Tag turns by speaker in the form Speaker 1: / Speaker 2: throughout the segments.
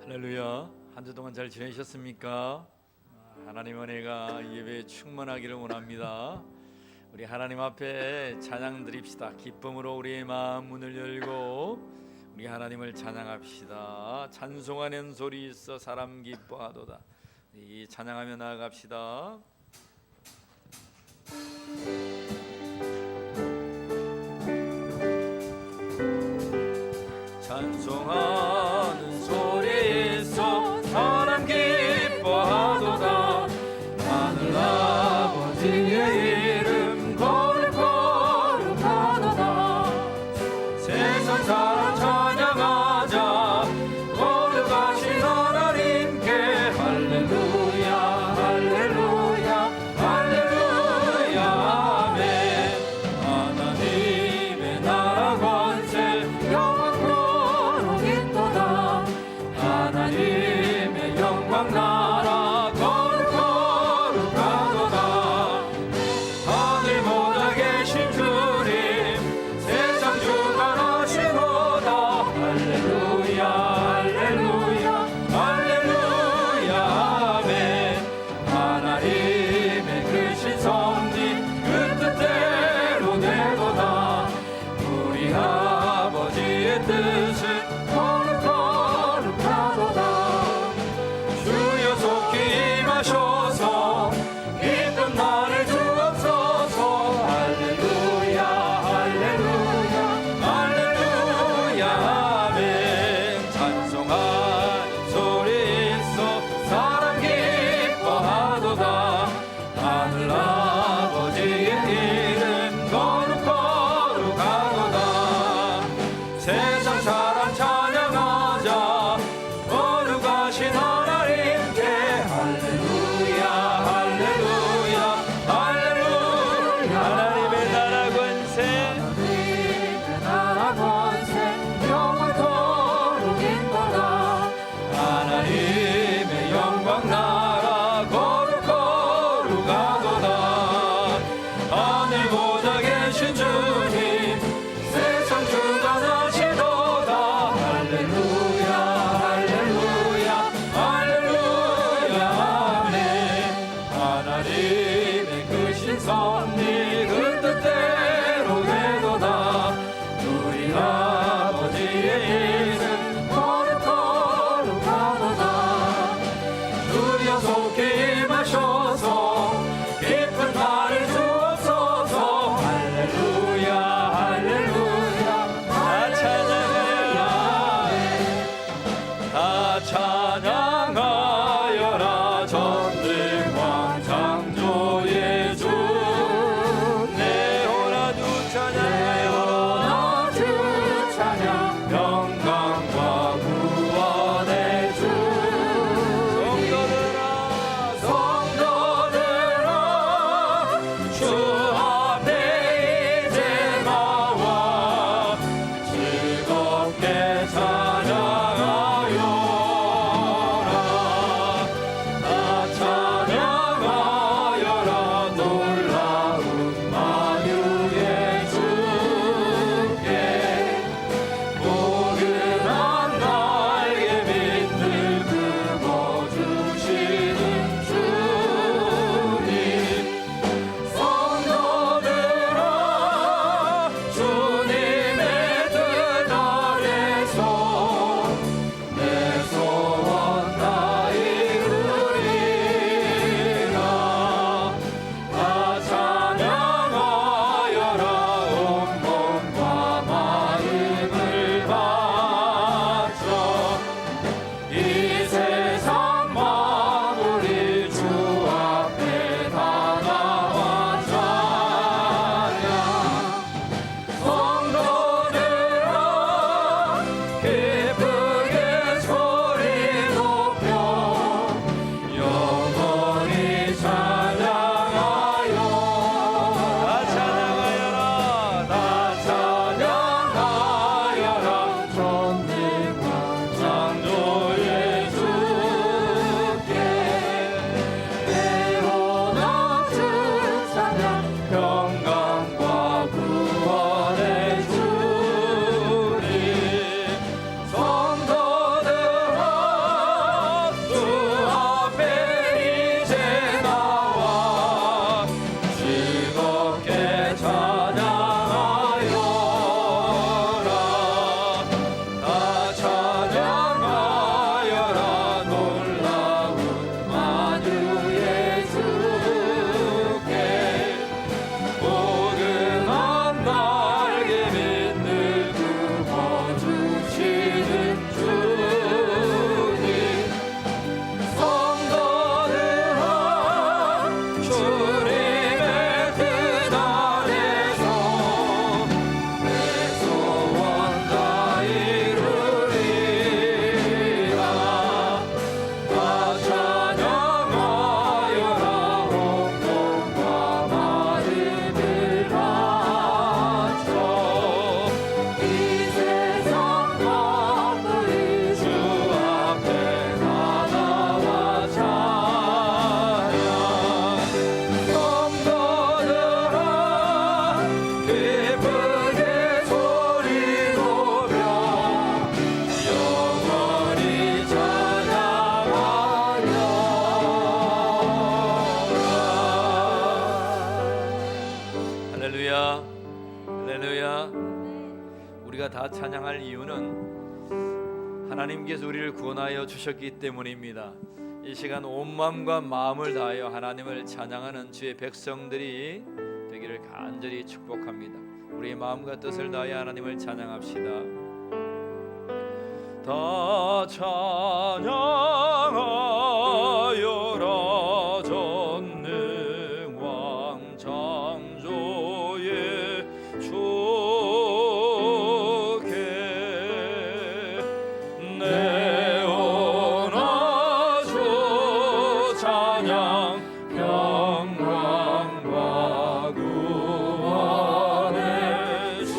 Speaker 1: 할렐루야. 한 주 동안 잘 지내셨습니까? 하나님 은혜가 예배에 충만하기를 원합니다. 우리 하나님 앞에 찬양 드립시다. 기쁨으로 우리의 마음 문을 열고 우리 하나님을 찬양합시다. 찬송하는 소리 있어 사람 기뻐하도다. 이 찬양하며 나아갑시다. 찬송하는 소리 있어 사람 기뻐하도다. 하늘 아버지의 이름 거룩거룩하도다. 세상 사람 찬양하자. 거룩하신 하나님께 할렐루야 할렐루야 할렐루야 아멘. 하나님의 나라 권세 하나님의 영광 나라 거룩거룩하도다. 하늘보다 계신 주님 세상 주관하시도다. 할렐루야 할렐루야 할렐루야 아멘. 하나님의 크신 섭리 그 뜻대로 되도다. 우리 아버지의 뜻은 주여 속히 임하셔서 기쁜 날을 주옵소서. 할렐루야 할렐루야 할렐루야 아멘. 찬송하는 소리 있어 사람 기뻐하도다. 하늘 아버지의 이름 거룩거룩하도다. 세상 사람 찬양하자. 거룩하신 하나님께 할렐루야 할렐루야 할렐루야. 하나님의 나라 권세 영원토록 있도다. 하나님의 영광 나라 거룩거룩하도다. 하늘보다 계신 주님 세상 주관하시도다. 할렐루야 할렐루야 할렐루야 아멘. 하나님의 크신 섭리 그 뜻대로 되도다. 우리 아버지의 이름 거룩거룩하도다. 주여 속히 임하셔서 깊은 날을 주옵소서. 할렐루야 할렐루야 다 찬양하여라. 전능왕 창조의 주 내오라 주 찬양 영광과 구원의 주. 성도들아 주 앞에 이제 나와 즐겁게 찬양하여라. 다 찬양하여라. 놀라운 만유의 주께 포근한 나에게 믿는 품어주시는 주님. 성도들아 주님의 뜻 아래서 내 소원 다 이루리라. 다 찬양하여라. 온 몸과 마음을 바쳐 이 세상 만물이 주 앞에 다 나와 찬양. 성도들아 기쁘게 소리 높여 영원히 찬양하여. 다 찬양하여라 다 찬양하여라. 전능한 창조의 주께 때로 넘친 찬양 평강과 구원의 주님. 찬양할 이유는 하나님께서 우리를 구원하여 주셨기 때문입니다. 이 시간 온 마음과 마음을 다하여 하나님을 찬양하는 주의 백성들이 되기를 간절히 축복합니다. 우리의 마음과 뜻을 다하여 하나님을 찬양합시다. 다 찬양하여라 전능왕 창조의 주께 내어나 주 찬양 평강과 구원의 주님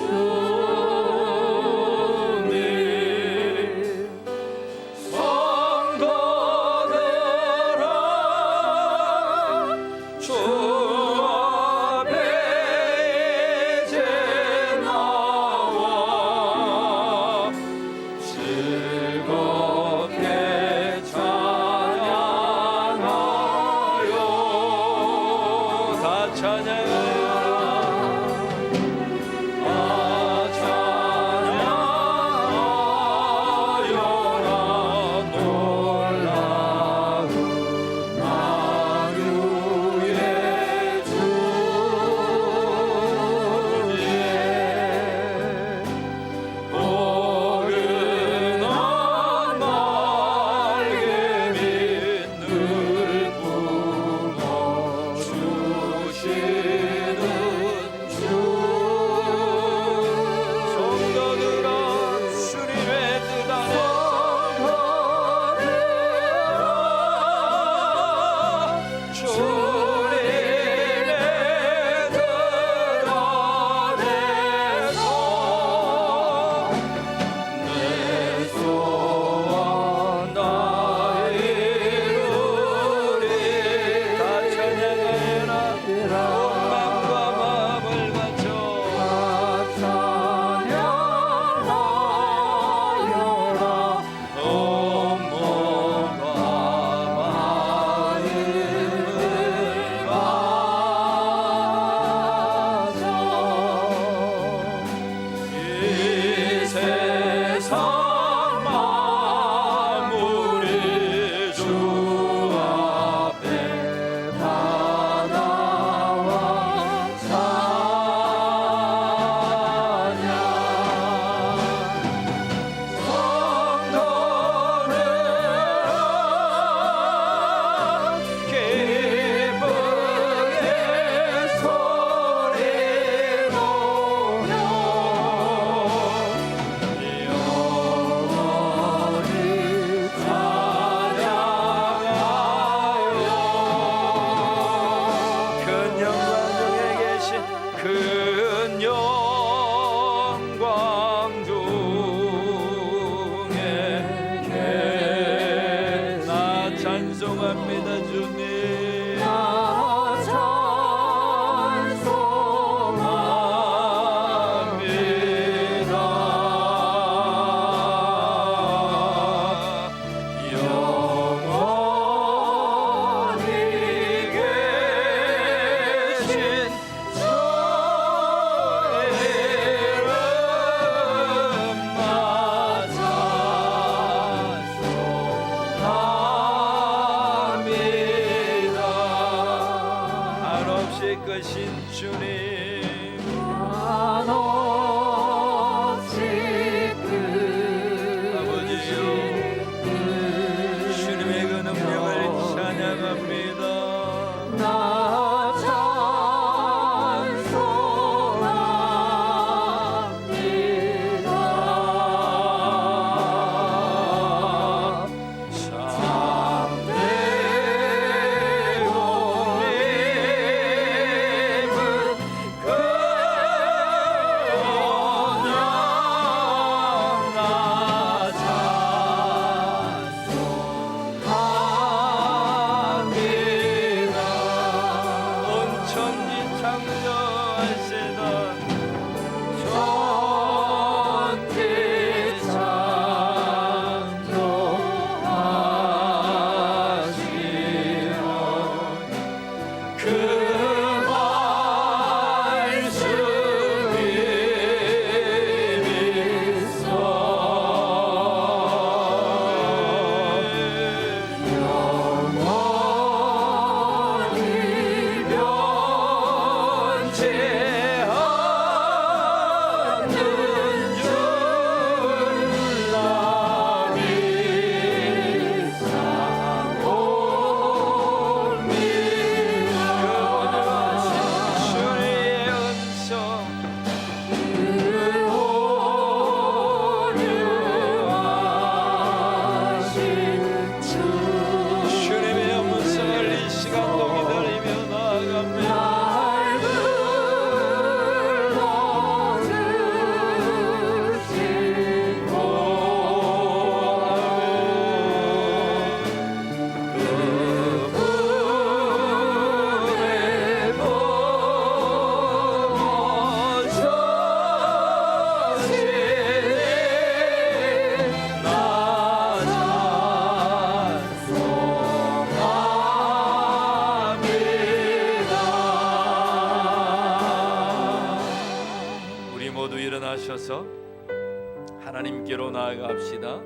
Speaker 1: 하나님께로 나아갑시다.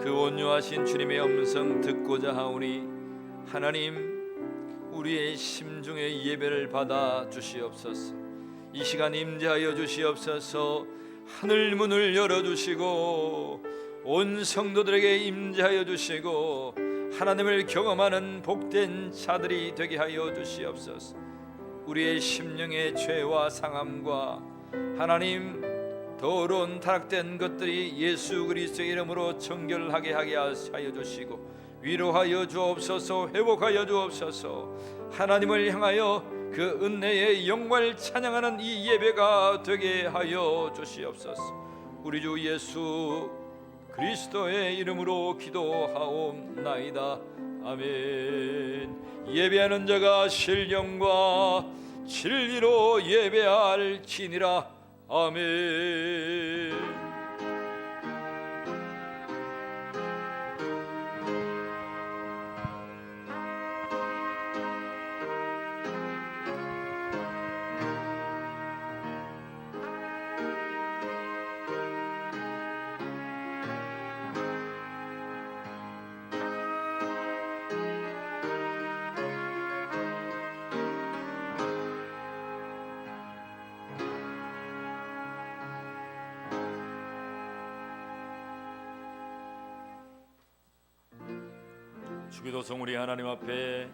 Speaker 1: 그 온유하신 주님의 음성 듣고자 하오니 하나님, 우리의 심중의 예배를 받아 주시옵소서. 이 시간 임재하여 주시옵소서. 하늘 문을 열어주시고 온 성도들에게 임재하여 주시고 하나님을 경험하는 복된 자들이 되게 하여 주시옵소서. 우리의 심령의 죄와 상함과 하나님 더러운 타락된 것들이 예수 그리스도의 이름으로 정결하게 하게 하여 주시고 위로하여 주옵소서. 회복하여 주옵소서. 하나님을 향하여 그 은혜의 영광을 찬양하는 이 예배가 되게 하여 주시옵소서. 우리 주 예수 그리스도의 이름으로 기도하옵나이다. 아멘. 예배하는 자가 신령과 진리로 예배할지니라. 아멘. 주기도성 우리 하나님 앞에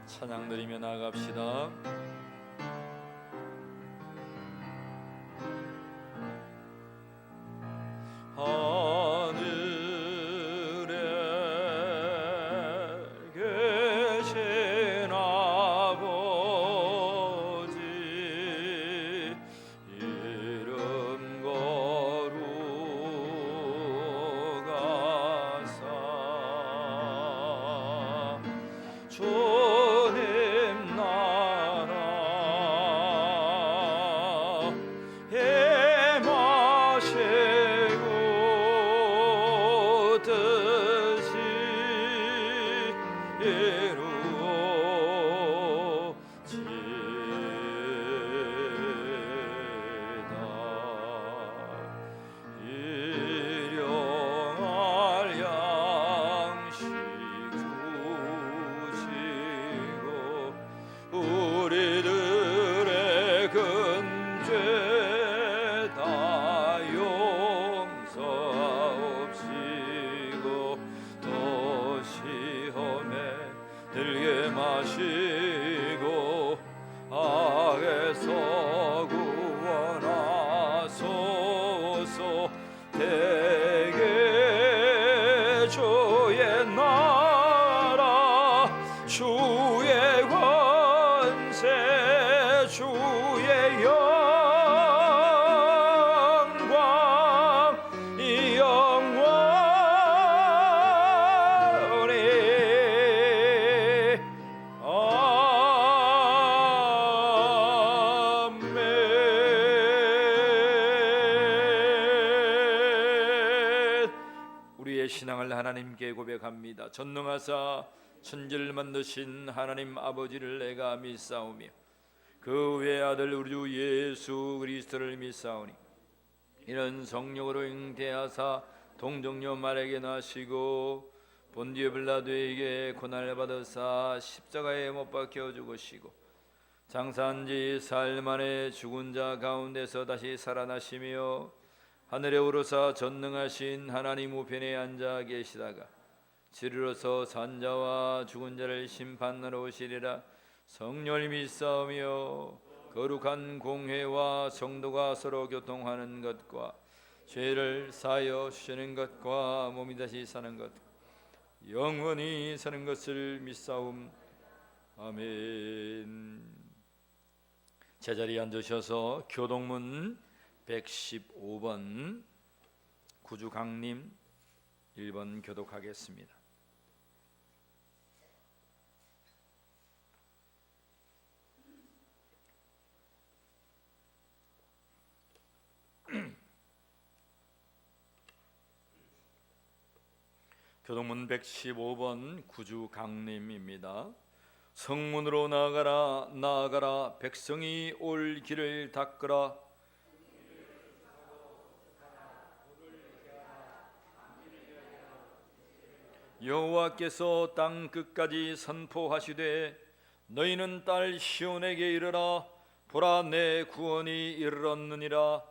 Speaker 1: 찬양 드리며 나아갑시다. 하늘에 계신 아버지 이름 거룩하사 주님 나라 행하시고 뜻이 이루어지다. 일용할 양식 주시고 우리들의 근죄 다 용서하옵시고 또 시험에 들게 마시고 악에서 구원하소서. 대개 주의 나라 주의 권세 주의 영광 이 영원히 아멘. 우리의 신앙을 하나님께 고백합니다. 전능하사 천지를 만드신 하나님 아버지를 내가 믿사오며 그 외아들 우리 주 예수 그리스도를 믿사오니 이는 성령으로 잉태하사 동정녀 마리아에게 나시고 본디오 빌라도에게 고난을 받으사 십자가에 못 박혀 죽으시고 장사한 지 사흘 만에 죽은 자 가운데서 다시 살아나시며 하늘에 오르사 전능하신 하나님 우편에 앉아 계시다가 지리로서 산자와 죽은 자를 심판하러 오시리라. 성령을 믿사오며 거룩한 공회와 성도가 서로 교통하는 것과 죄를 사하여 주시는 것과 몸이 다시 사는 것 영원히 사는 것을 믿사움. 아멘. 제자리에 앉으셔서 교동문 115번 구주강림 1번 교독하겠습니다. 교동문 115번 구주강림입니다. 성문으로 나아가라 나아가라 백성이 올 길을 닦으라. 여호와께서 땅 끝까지 선포하시되 너희는 딸 시온에게 이르라. 보라, 내 구원이 이르렀느니라.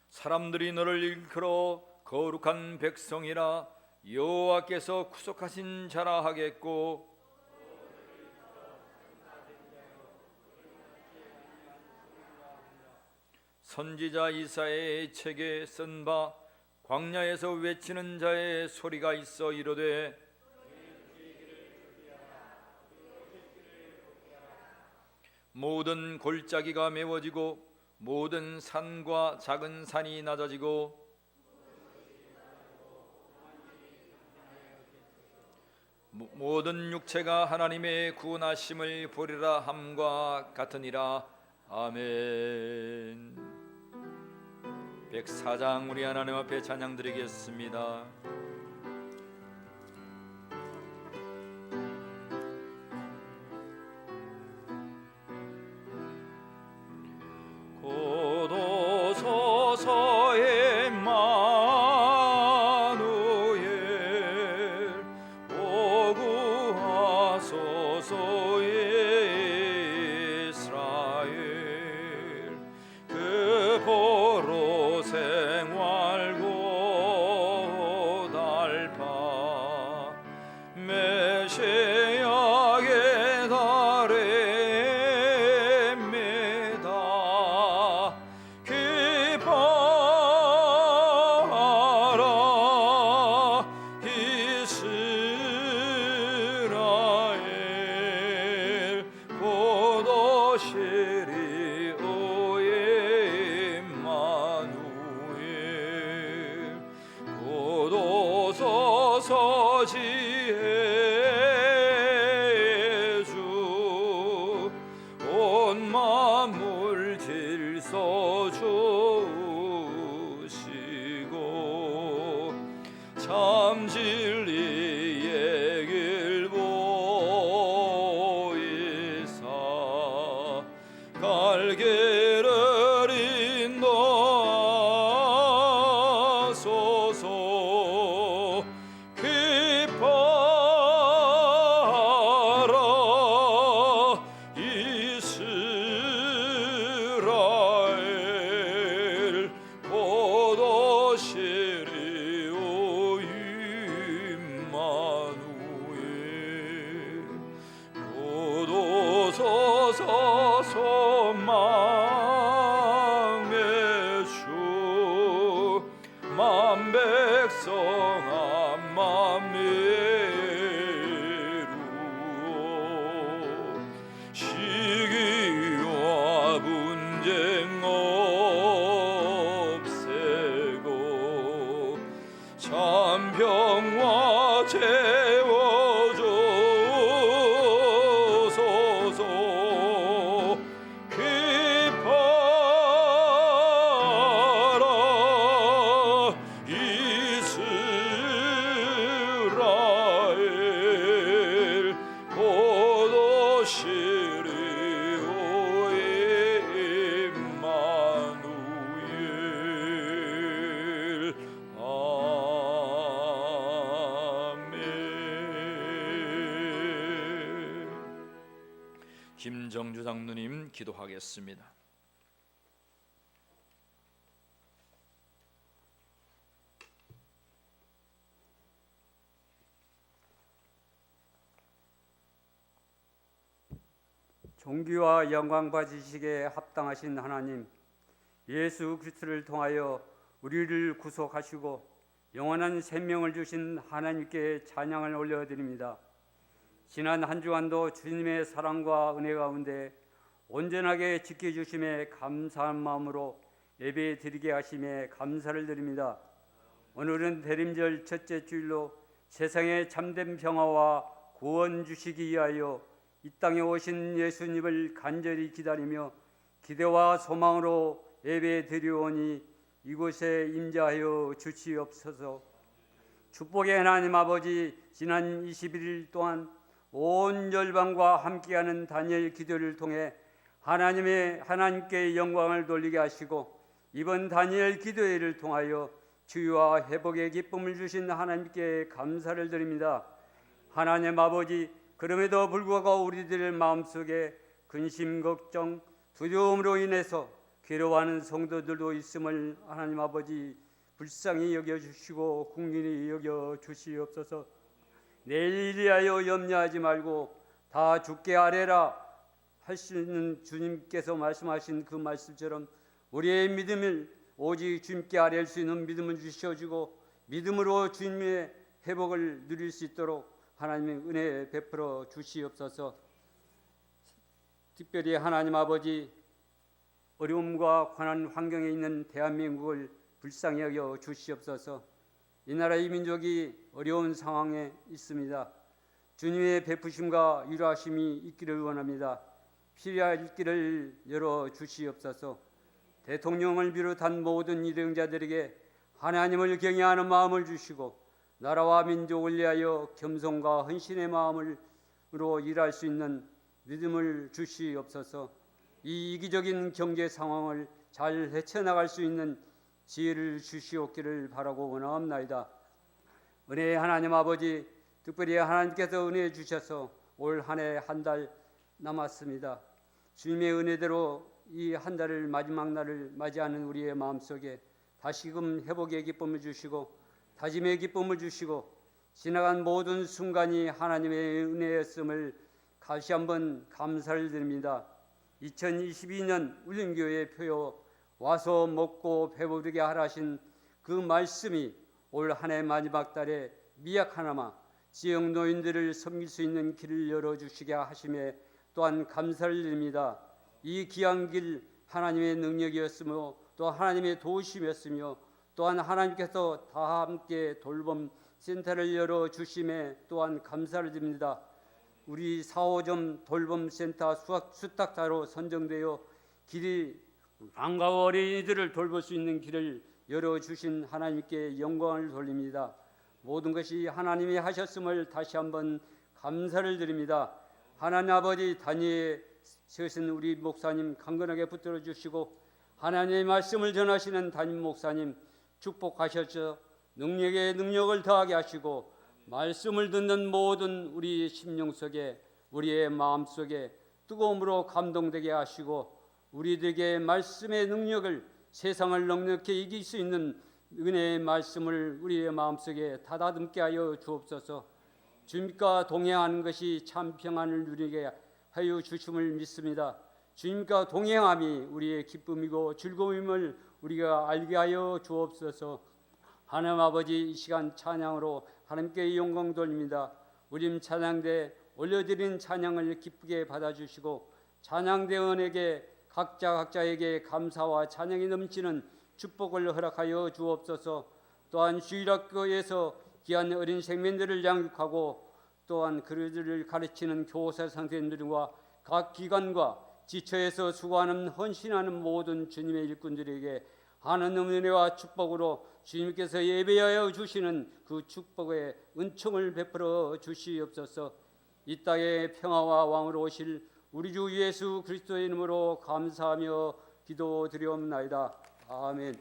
Speaker 1: 사람들이 너를 일컬어 거룩한 백성이라. 여호와께서 구속하신 자라 하겠고, 선지자 이사야의 책에 쓴 바 광야에서 외치는 자의 소리가 있어 이르되 모든 골짜기가 메워지고 모든 산과 작은 산이 낮아지고 모든 육체가 하나님의 구원하심을 보리라 함과 같으니라. 아멘. 104장 우리 하나님 앞에 찬양 드리겠습니다. 고도소서 임마누엘 오구하소서 이스라엘 그 보로 생활고 달파 메시아의 달입니다. 기뻐하라 이스라엘 고도시리 오에 임마누엘 고도소서 지혜 주 온 만물 질서 주시고 참 진리의 길 보이사 갈개를 인도하소서. 기뻐하라 이스라엘 고도시리 오 임마누엘 고도소서 소망의 주 만백성 암만미루어 시기와 분쟁 없애고 참평화 채워주소서. 기뻐하라 이스라엘 고도시리 오에 임마누엘 아멘. 김정주 장로님 기도하겠습니다.
Speaker 2: 존귀와 영광 받으시기에 합당하신 하나님, 예수 그리스도를 통하여 우리를 구속하시고 영원한 생명을 주신 하나님께 찬양을 올려드립니다. 지난 한 주간도 주님의 사랑과 은혜 가운데 온전하게 지켜주심에 감사한 마음으로 예배 드리게 하심에 감사를 드립니다. 오늘은 대림절 첫째 주일로 세상에 참된 평화와 구원 주시기 위하여 이 땅에 오신 예수님을 간절히 기다리며 기대와 소망으로 예배 드리오니 이곳에 임재하여 주시옵소서. 축복의 하나님 아버지, 지난 21일 동안 온 열방과 함께하는 다니엘 기도를 통해 하나님께 영광을 돌리게 하시고 이번 다니엘 기도회를 통하여 치유와 회복의 기쁨을 주신 하나님께 감사를 드립니다. 하나님 아버지, 그럼에도 불구하고 우리들의 마음속에 근심, 걱정, 두려움으로 인해서 괴로워하는 성도들도 있음을 하나님 아버지 불쌍히 여겨주시고 긍휼히 여겨주시옵소서. 내일 위하여 염려하지 말고 다 주께 아뢰라 하시는 주님께서 말씀하신 그 말씀처럼 우리의 믿음을 오직 주님께 아뢰할 수 있는 믿음을 주셔주고 믿음으로 주님의 회복을 누릴 수 있도록 하나님의 은혜 베풀어 주시옵소서. 특별히 하나님 아버지, 어려움과 고난 환경에 있는 대한민국을 불쌍히 여겨 주시옵소서. 이 나라의 민족이 어려운 상황에 있습니다. 주님의 베푸심과 위로하심이 있기를 원합니다. 필요할 길을 열어 주시옵소서. 대통령을 비롯한 모든 일행자들에게 하나님을 경외하는 마음을 주시고 나라와 민족을 위하여 겸손과 헌신의 마음으로 일할 수 있는 믿음을 주시옵소서. 이 이기적인 경제 상황을 잘 헤쳐나갈 수 있는 지혜를 주시옵기를 바라고 원하옵나이다. 은혜의 하나님 아버지, 특별히 하나님께서 은혜 주셔서 올 한 해 한 달 남았습니다. 주님의 은혜대로 이 한 달을 마지막 날을 맞이하는 우리의 마음속에 다시금 회복의 기쁨을 주시고 다짐의 기쁨을 주시고 지나간 모든 순간이 하나님의 은혜였음을 다시 한번 감사를 드립니다. 2022년 울림교회 표요 와서 먹고 배부르게 하라신 그 말씀이 올 한 해 마지막 달에 미약하나마 지역 노인들을 섬길 수 있는 길을 열어주시게 하심에 또한 감사를 드립니다. 이 귀한 길 하나님의 능력이었으며 또 하나님의 도우심이었으며 또한 하나님께서 다 함께 돌봄 센터를 열어주심에 또한 감사를 드립니다. 우리 4호점 돌봄센터 수탁자로 선정되어 길이 방과 어린이들을 돌볼 수 있는 길을 열어주신 하나님께 영광을 돌립니다. 모든 것이 하나님이 하셨음을 다시 한번 감사를 드립니다. 하나님 아버지, 다니엘에 서신 우리 목사님 강건하게 붙들어 주시고 하나님의 말씀을 전하시는 담임 목사님 축복하셔서 능력에 능력을 더하게 하시고 말씀을 듣는 모든 우리 심령 속에 우리의 마음 속에 뜨거움으로 감동되게 하시고 우리들에게 말씀의 능력을 세상을 넉넉히 이길 수 있는 은혜의 말씀을 우리의 마음속에 다다듬게 하여 주옵소서. 주님과 동행하는 것이 참 평안을 누리게 하여 주심을 믿습니다. 주님과 동행함이 우리의 기쁨이고 즐거움임을 우리가 알게 하여 주옵소서. 하나님 아버지, 이 시간 찬양으로 하나님께 영광 돌립니다. 우림 찬양대 올려드린 찬양을 기쁘게 받아주시고 찬양대원에게 각자에게 감사와 찬양이 넘치는 축복을 허락하여 주옵소서. 또한 주일학교에서 귀한 어린 생명들을 양육하고 또한 그들을 가르치는 교사 선생님들과 각 기관과 지처에서 수고하는 헌신하는 모든 주님의 일꾼들에게 하나님의 은혜와 축복으로 주님께서 예배하여 주시는 그 축복의 은총을 베풀어 주시옵소서. 이 땅에 평화와 왕으로 오실 우리 주 예수 그리스도의 이름으로 감사하며 기도드리옵나이다. 아멘.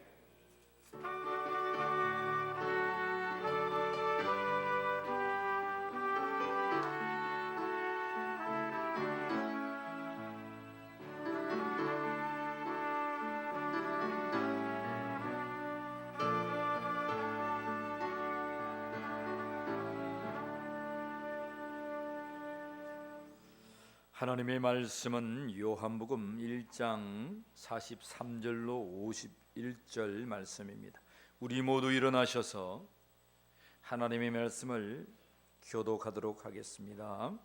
Speaker 1: 하나님의 말씀은 요한복음 1장 43절로 51절 말씀입니다. 우리 모두 일어나셔서 하나님의 말씀을 교독하도록 하겠습니다.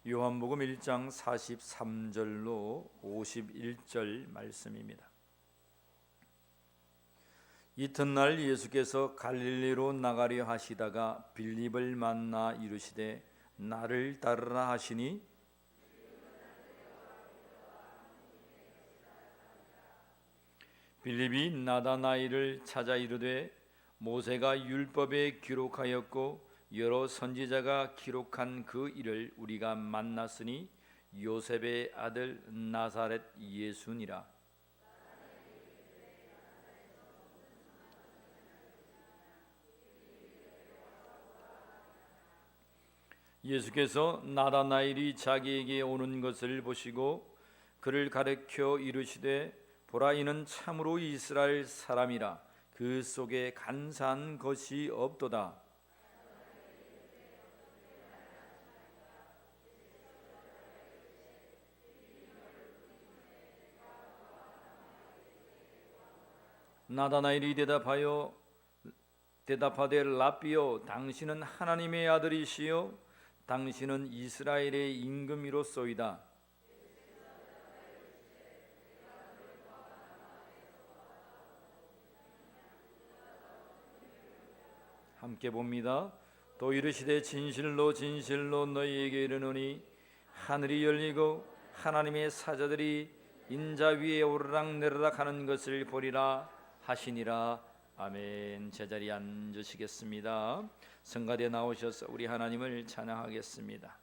Speaker 1: 요한복음 1장 43절로 51절 말씀입니다. 이튿날 예수께서 갈릴리로 나가려 하시다가 빌립을 만나 이르시되 나를 따르라 하시니 빌립이 나다나엘을 찾아 이르되 모세가 율법에 기록하였고 여러 선지자가 기록한 그 일을 우리가 만났으니 요셉의 아들 나사렛 예수니라. 예수께서 나다나엘이 자기에게 오는 것을 보시고 그를 가르쳐 이르시되 보라 이는 참으로 이스라엘 사람이라 그 속에 간사한 것이 없도다. 나다나엘이 대답하되 랍비여 당신은 하나님의 아들이시요 당신은 이스라엘의 임금이로소이다. 함께 봅니다. 또 이르시되 진실로 진실로 너희에게 이르노니 하늘이 열리고 하나님의 사자들이 인자 위에 오르락내리락 하는 것을 보리라 하시니라. 아멘. 제자리에 앉으시겠습니다. 성가대에 나오셔서 우리 하나님을 찬양하겠습니다.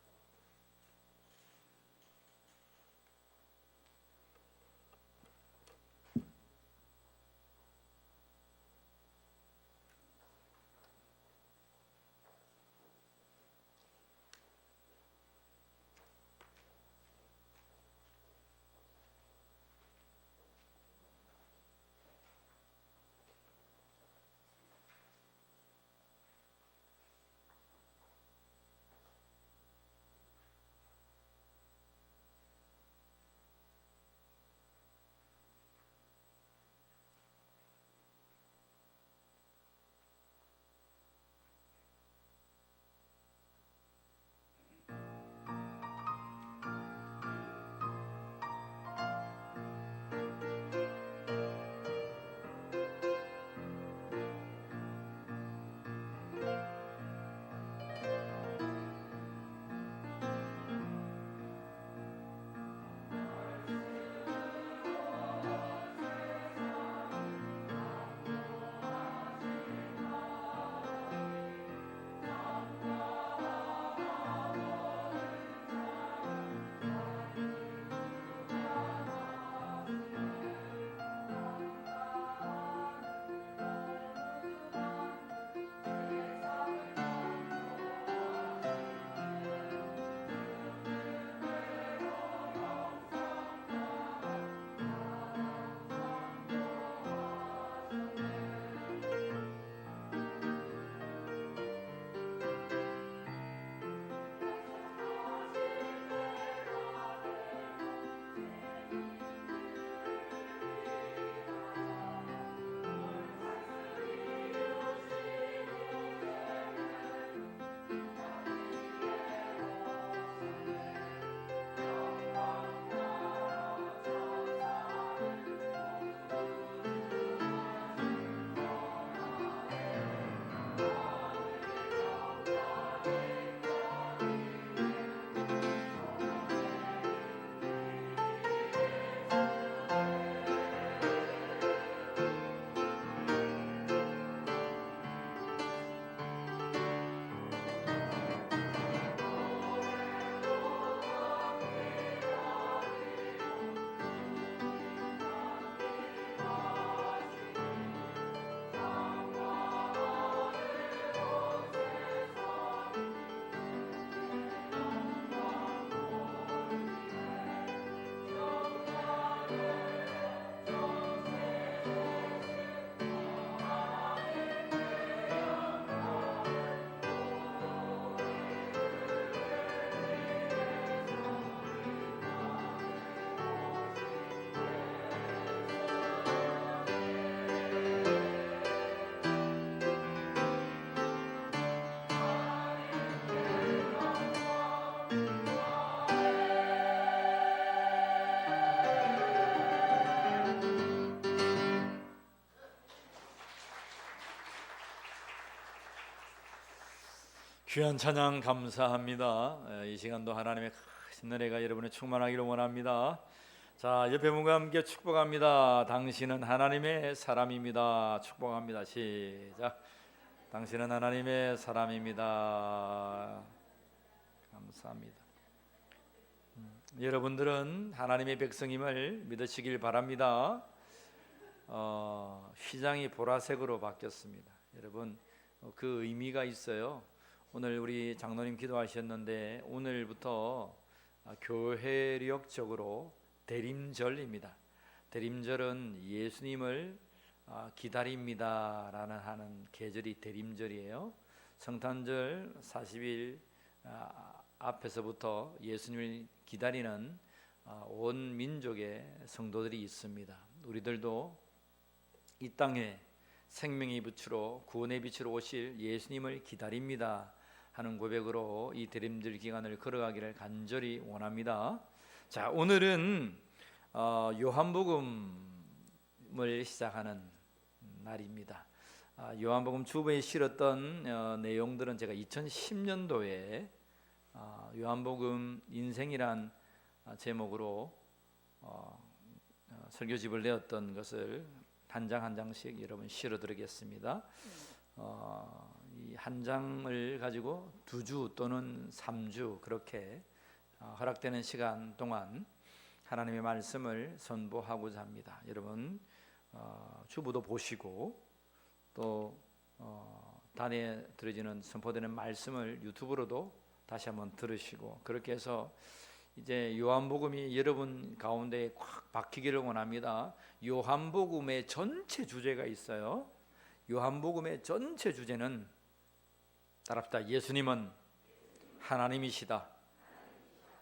Speaker 1: 귀한 찬양 감사합니다. 이 시간도 하나님의 크신 은혜가 여러분의 충만하기를 원합니다. 자, 옆에 분과 함께 축복합니다. 당신은 하나님의 사람입니다. 축복합니다. 시작. 당신은 하나님의 사람입니다. 감사합니다. 여러분들은 하나님의 백성임을 믿으시길 바랍니다. 휘장이 보라색으로 바뀌었습니다. 여러분, 그 의미가 있어요. 오늘 우리 장로님 기도하셨는데 오늘부터 교회력적으로 대림절입니다. 대림절은 예수님을 기다립니다라는 하는 계절이 대림절이에요. 성탄절 40일 앞에서부터 예수님을 기다리는 온 민족의 성도들이 있습니다. 우리들도 이 땅에 생명의 빛으로 구원의 빛으로 오실 예수님을 기다립니다 하는 고백으로 이 대림절 기간을 걸어가기를 간절히 원합니다. 자, 오늘은 요한복음을 시작하는 날입니다. 요한복음 주보에 실었던 내용들은 제가 2010년도에 요한복음 인생이란 제목으로 설교집을 내었던 것을 한 장 한 장씩 여러분 실어드리겠습니다. 이 한 장을 가지고 2주 또는 3주 그렇게 허락되는 시간 동안 하나님의 말씀을 선보하고자 합니다. 여러분 주보도 보시고 또 단에 들어지는 선포되는 말씀을 유튜브로도 다시 한번 들으시고 그렇게 해서 이제 요한복음이 여러분 가운데 꽉 박히기를 원합니다. 요한복음의 전체 주제가 있어요. 요한복음의 전체 주제는 따라합시다. 예수님은 하나님이시다.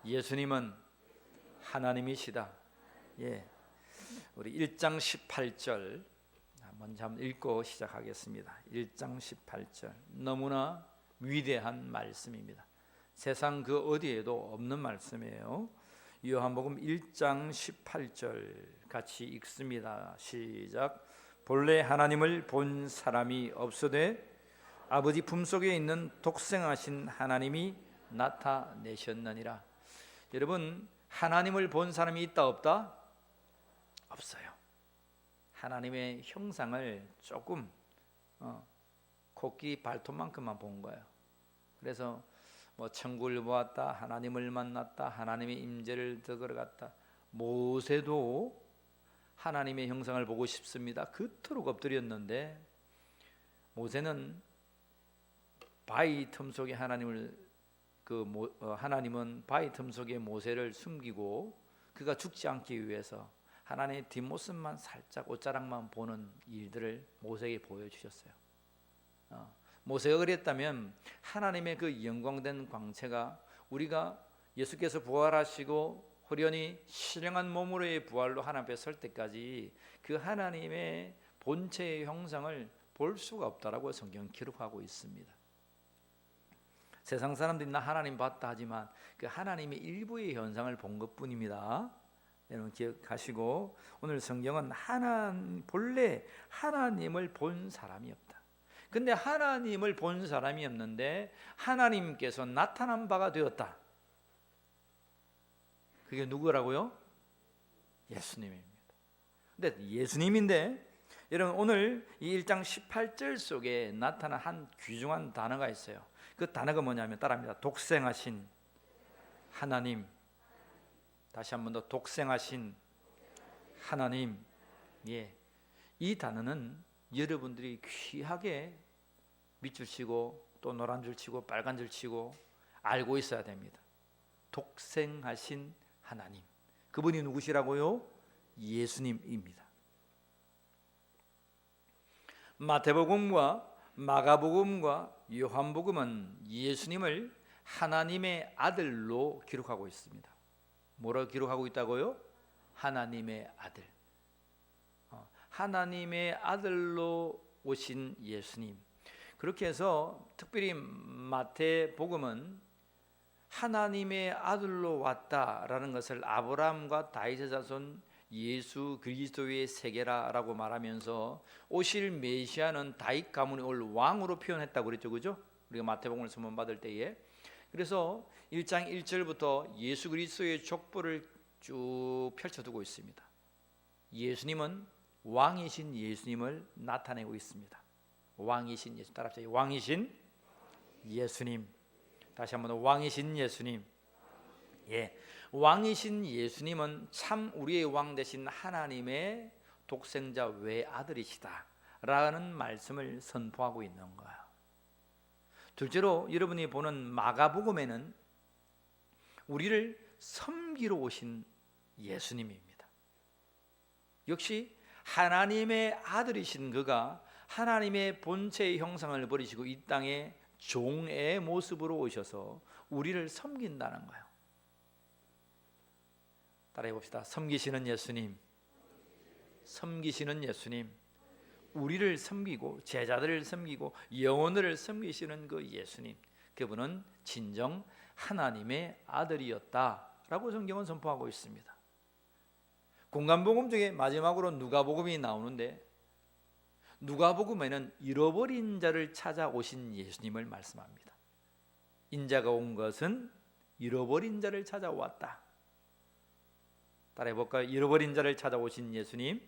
Speaker 1: 예수님은 하나님이시다. 예, 우리 1장 18절 먼저 한번 읽고 시작하겠습니다. 1장 18절 너무나 위대한 말씀입니다. 세상 그 어디에도 없는 말씀이에요. 요한복음 1장 18절 같이 읽습니다. 시작. 본래 하나님을 본 사람이 없으되 아버지 품속에 있는 독생하신 하나님이 나타내셨느니라. 여러분, 하나님을 본 사람이 있다 없다? 없어요. 하나님의 형상을 조금 코끼리 발톱만큼만 본 거예요. 그래서 뭐 천국을 보았다, 하나님을 만났다, 하나님의 임재를 들어갔다. 모세도 하나님의 형상을 보고 싶습니다. 그토록 엎드렸는데 모세는 바위 틈 속에 하나님은 바위 틈 속에 모세를 숨기고 그가 죽지 않기 위해서 하나님의 뒷모습만 살짝 옷자락만 보는 일들을 모세에게 보여주셨어요. 모세가 그랬다면 하나님의 그 영광된 광채가 우리가 예수께서 부활하시고 호련히 신령한 몸으로의 부활로 하나님 앞에 설 때까지 그 하나님의 본체의 형상을 볼 수가 없다라고 성경 기록하고 있습니다. 세상 사람들이 나 하나님 봤다 하지만 그 하나님의 일부의 현상을 본 것뿐입니다. 여러분 기억하시고 오늘 성경은 본래 하나님을 본 사람이 없다. 근데 하나님을 본 사람이 없는데 하나님께서 나타난 바가 되었다. 그게 누구라고요? 예수님입니다. 근데 예수님인데 여러분 오늘 이 1장 18절 속에 나타난 한 귀중한 단어가 있어요. 그 단어가 뭐냐면 따라합니다. 독생하신 하나님. 다시 한 번 더 독생하신 하나님. 예, 이 단어는 여러분들이 귀하게 밑줄 치고 또 노란 줄 치고 빨간 줄 치고 알고 있어야 됩니다. 독생하신 하나님. 그분이 누구시라고요? 예수님입니다. 마태복음과 마가복음과 요한복음은 예수님을 하나님의 아들로 기록하고 있습니다. 뭐라고 기록하고 있다고요? 하나님의 아들. 하나님의 아들로 오신 예수님. 그렇게 해서 특별히 마태복음은 하나님의 아들로 왔다라는 것을 아브라함과 다윗의 자손 예수 그리스도의 세계라라고 말하면서 오실 메시아는 다윗 가문에 올 왕으로 표현했다고 그랬죠. 그죠? 우리가 마태복음을 선문받을 때에. 그래서 1장 1절부터 예수 그리스도의 족보를 쭉 펼쳐두고 있습니다. 예수님은 왕이신 예수님을 나타내고 있습니다. 왕이신 예수. 따라합시다. 왕이신 예수님. 다시 한번 더 왕이신 예수님. 예, 왕이신 예수님은 참 우리의 왕 되신 하나님의 독생자 외아들이시다 라는 말씀을 선포하고 있는 거예요. 둘째로 여러분이 보는 마가복음에는 우리를 섬기러 오신 예수님입니다. 역시 하나님의 아들이신 그가 하나님의 본체의 형상을 버리시고 이 땅에 종의 모습으로 오셔서 우리를 섬긴다는 거예요. 따라해 봅시다. 섬기시는 예수님, 섬기시는 예수님, 우리를 섬기고 제자들을 섬기고 영혼을 섬기시는 그 예수님, 그분은 진정 하나님의 아들이었다라고 성경은 선포하고 있습니다. 공간복음 중에 마지막으로 누가복음이 나오는데, 누가복음에는 잃어버린 자를 찾아오신 예수님을 말씀합니다. 인자가 온 것은 잃어버린 자를 찾아왔다. 따라해 볼까요? 잃어버린 자를 찾아오신 예수님.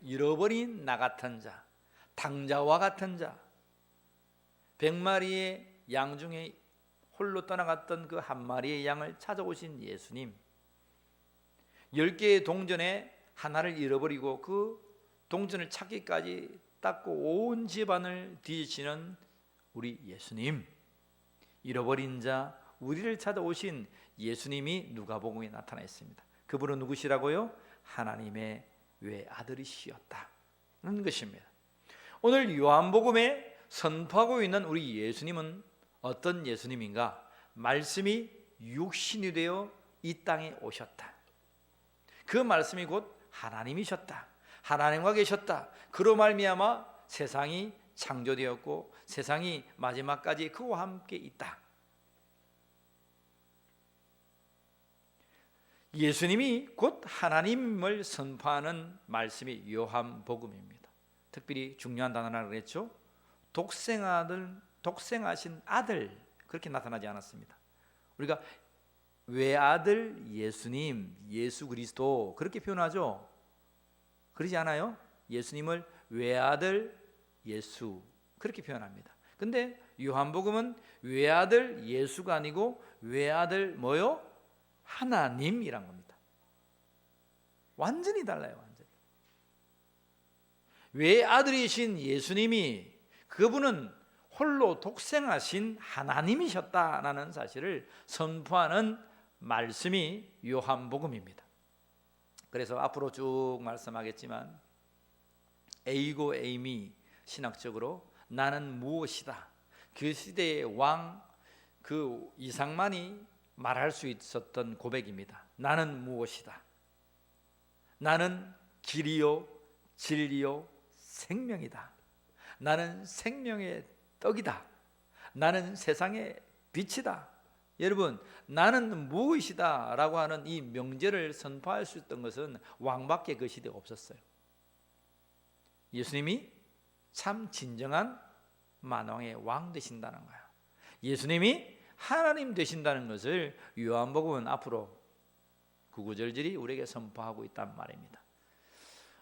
Speaker 1: 잃어버린 나 같은 자, 당자와 같은 자, 100마리의 양 중에 홀로 떠나갔던 그 한 마리의 양을 찾아오신 예수님, 10개의 동전에 하나를 잃어버리고 그 동전을 찾기까지 닦고 온 집안을 뒤지시는 우리 예수님, 잃어버린 자, 우리를 찾아오신 예수님이 누가복음에 나타나 있습니다. 그분은 누구시라고요? 하나님의 외아들이시었다는 것입니다. 오늘 요한복음에 선포하고 있는 우리 예수님은 어떤 예수님인가? 말씀이 육신이 되어 이 땅에 오셨다. 그 말씀이 곧 하나님이셨다. 하나님과 계셨다. 그로 말미암아 세상이 창조되었고 세상이 마지막까지 그와 함께 있다. 예수님이 곧 하나님을 선포하는 말씀이 요한복음입니다. 특별히 중요한 단어라 그랬죠. 독생하신 아들, 그렇게 나타나지 않았습니다. 우리가 외아들 예수님, 예수 그리스도 그렇게 표현하죠. 그러지 않아요? 예수님을 외아들 예수 그렇게 표현합니다. 근데 요한복음은 외아들 예수가 아니고 외아들 뭐요? 하나님이란 겁니다. 완전히 달라요. 완전히. 외아들이신 예수님이, 그분은 홀로 독생하신 하나님이셨다라는 사실을 선포하는 말씀이 요한복음입니다. 그래서 앞으로 쭉 말씀하겠지만 에이고 에이미, 신학적으로 나는 무엇이다, 그 시대의 왕, 그 이상만이 말할 수 있었던 고백입니다. 나는 무엇이다. 나는 길이요 진리요 생명이다. 나는 생명의 떡이다. 나는 세상의 빛이다. 여러분, 나는 무엇이다 라고 하는 이 명제를 선포할 수 있던 것은 왕밖에 그 시대에 없었어요. 예수님이 참 진정한 만왕의 왕 되신다는 거예요. 예수님이 하나님 되신다는 것을 요한복음은 앞으로 구구절절히 우리에게 선포하고 있단 말입니다.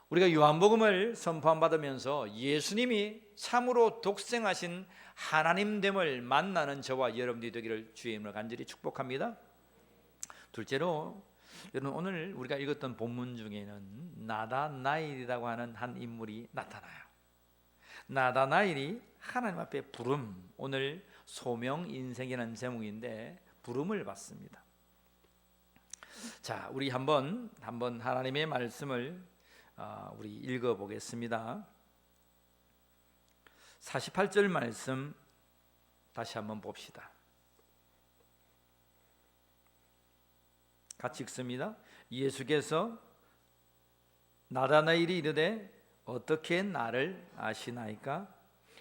Speaker 1: 우리가 요한복음을 선포받으면서 예수님이 참으로 독생하신 하나님됨을 만나는 저와 여러분들이 되기를 주의 이름으로 간절히 축복합니다. 둘째로, 여러분, 오늘 우리가 읽었던 본문 중에는 나다나엘이라고 하는 한 인물이 나타나요. 나다나엘이 하나님 앞에 부름, 오늘 소명 인생이라는 제목인데 부름을 받습니다. 자, 우리 한번 하나님의 말씀을 우리 읽어보겠습니다. 48절 말씀 다시 한번 봅시다. 같이 읽습니다. 예수께서 나다나엘이 이르되 어떻게 나를 아시나이까?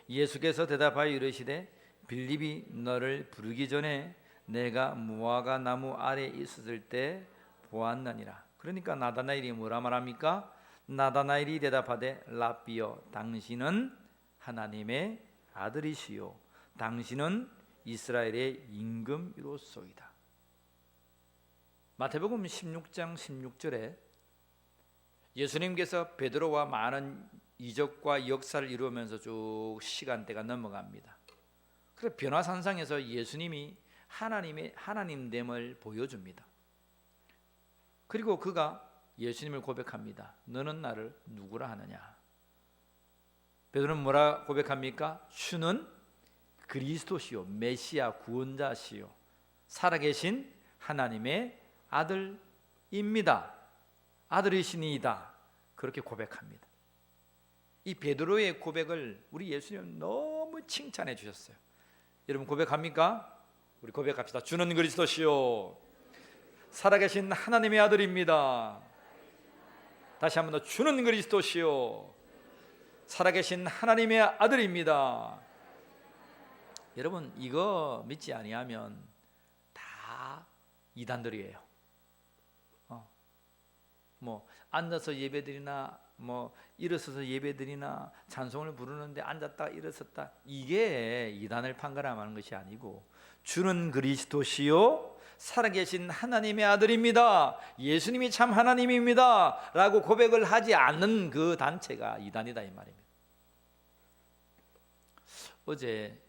Speaker 1: 예수께서 대답하여 이르시되 빌립이 너를 부르기 전에 내가 무화과 나무 아래 있었을 때 보았느니라. 그러니까 나다나엘이 뭐라 말합니까? 나다나엘이 대답하되 라삐여, 당신은 하나님의 아들이시요 당신은 이스라엘의 임금이로소이다. 마태복음 16장 16절에 예수님께서 베드로와 많은 이적과 역사를 이루면서 쭉 시간대가 넘어갑니다. 그래서 변화산상에서 예수님이 하나님의 하나님됨을 보여줍니다. 그리고 그가 예수님을 고백합니다. 너는 나를 누구라 하느냐? 베드로는 뭐라 고백합니까? 주는 그리스도시요 메시아 구원자시요 살아계신 하나님의 아들입니다. 아들이시니이다. 그렇게 고백합니다. 이 베드로의 고백을 우리 예수님은 너무 칭찬해 주셨어요. 여러분 고백합니까? 우리 고백합시다. 주는 그리스도시요 살아계신 하나님의 아들입니다. 다시 한 번 더. 주는 그리스도시요 살아계신 하나님의 아들입니다. 여러분 이거 믿지 아니하면 다 이단들이에요. 뭐 앉아서 예배드리나 뭐 일어서서 예배드리나 찬송을 부르는데 앉았다 일어섰다, 이게 이단을 판가름하는 것이 아니고 주는 그리스도시요 살아계신 하나님의 아들입니다, 예수님이 참 하나님입니다 라고 고백을 하지 않는 그 단체가 이단이다 이 말입니다. 어제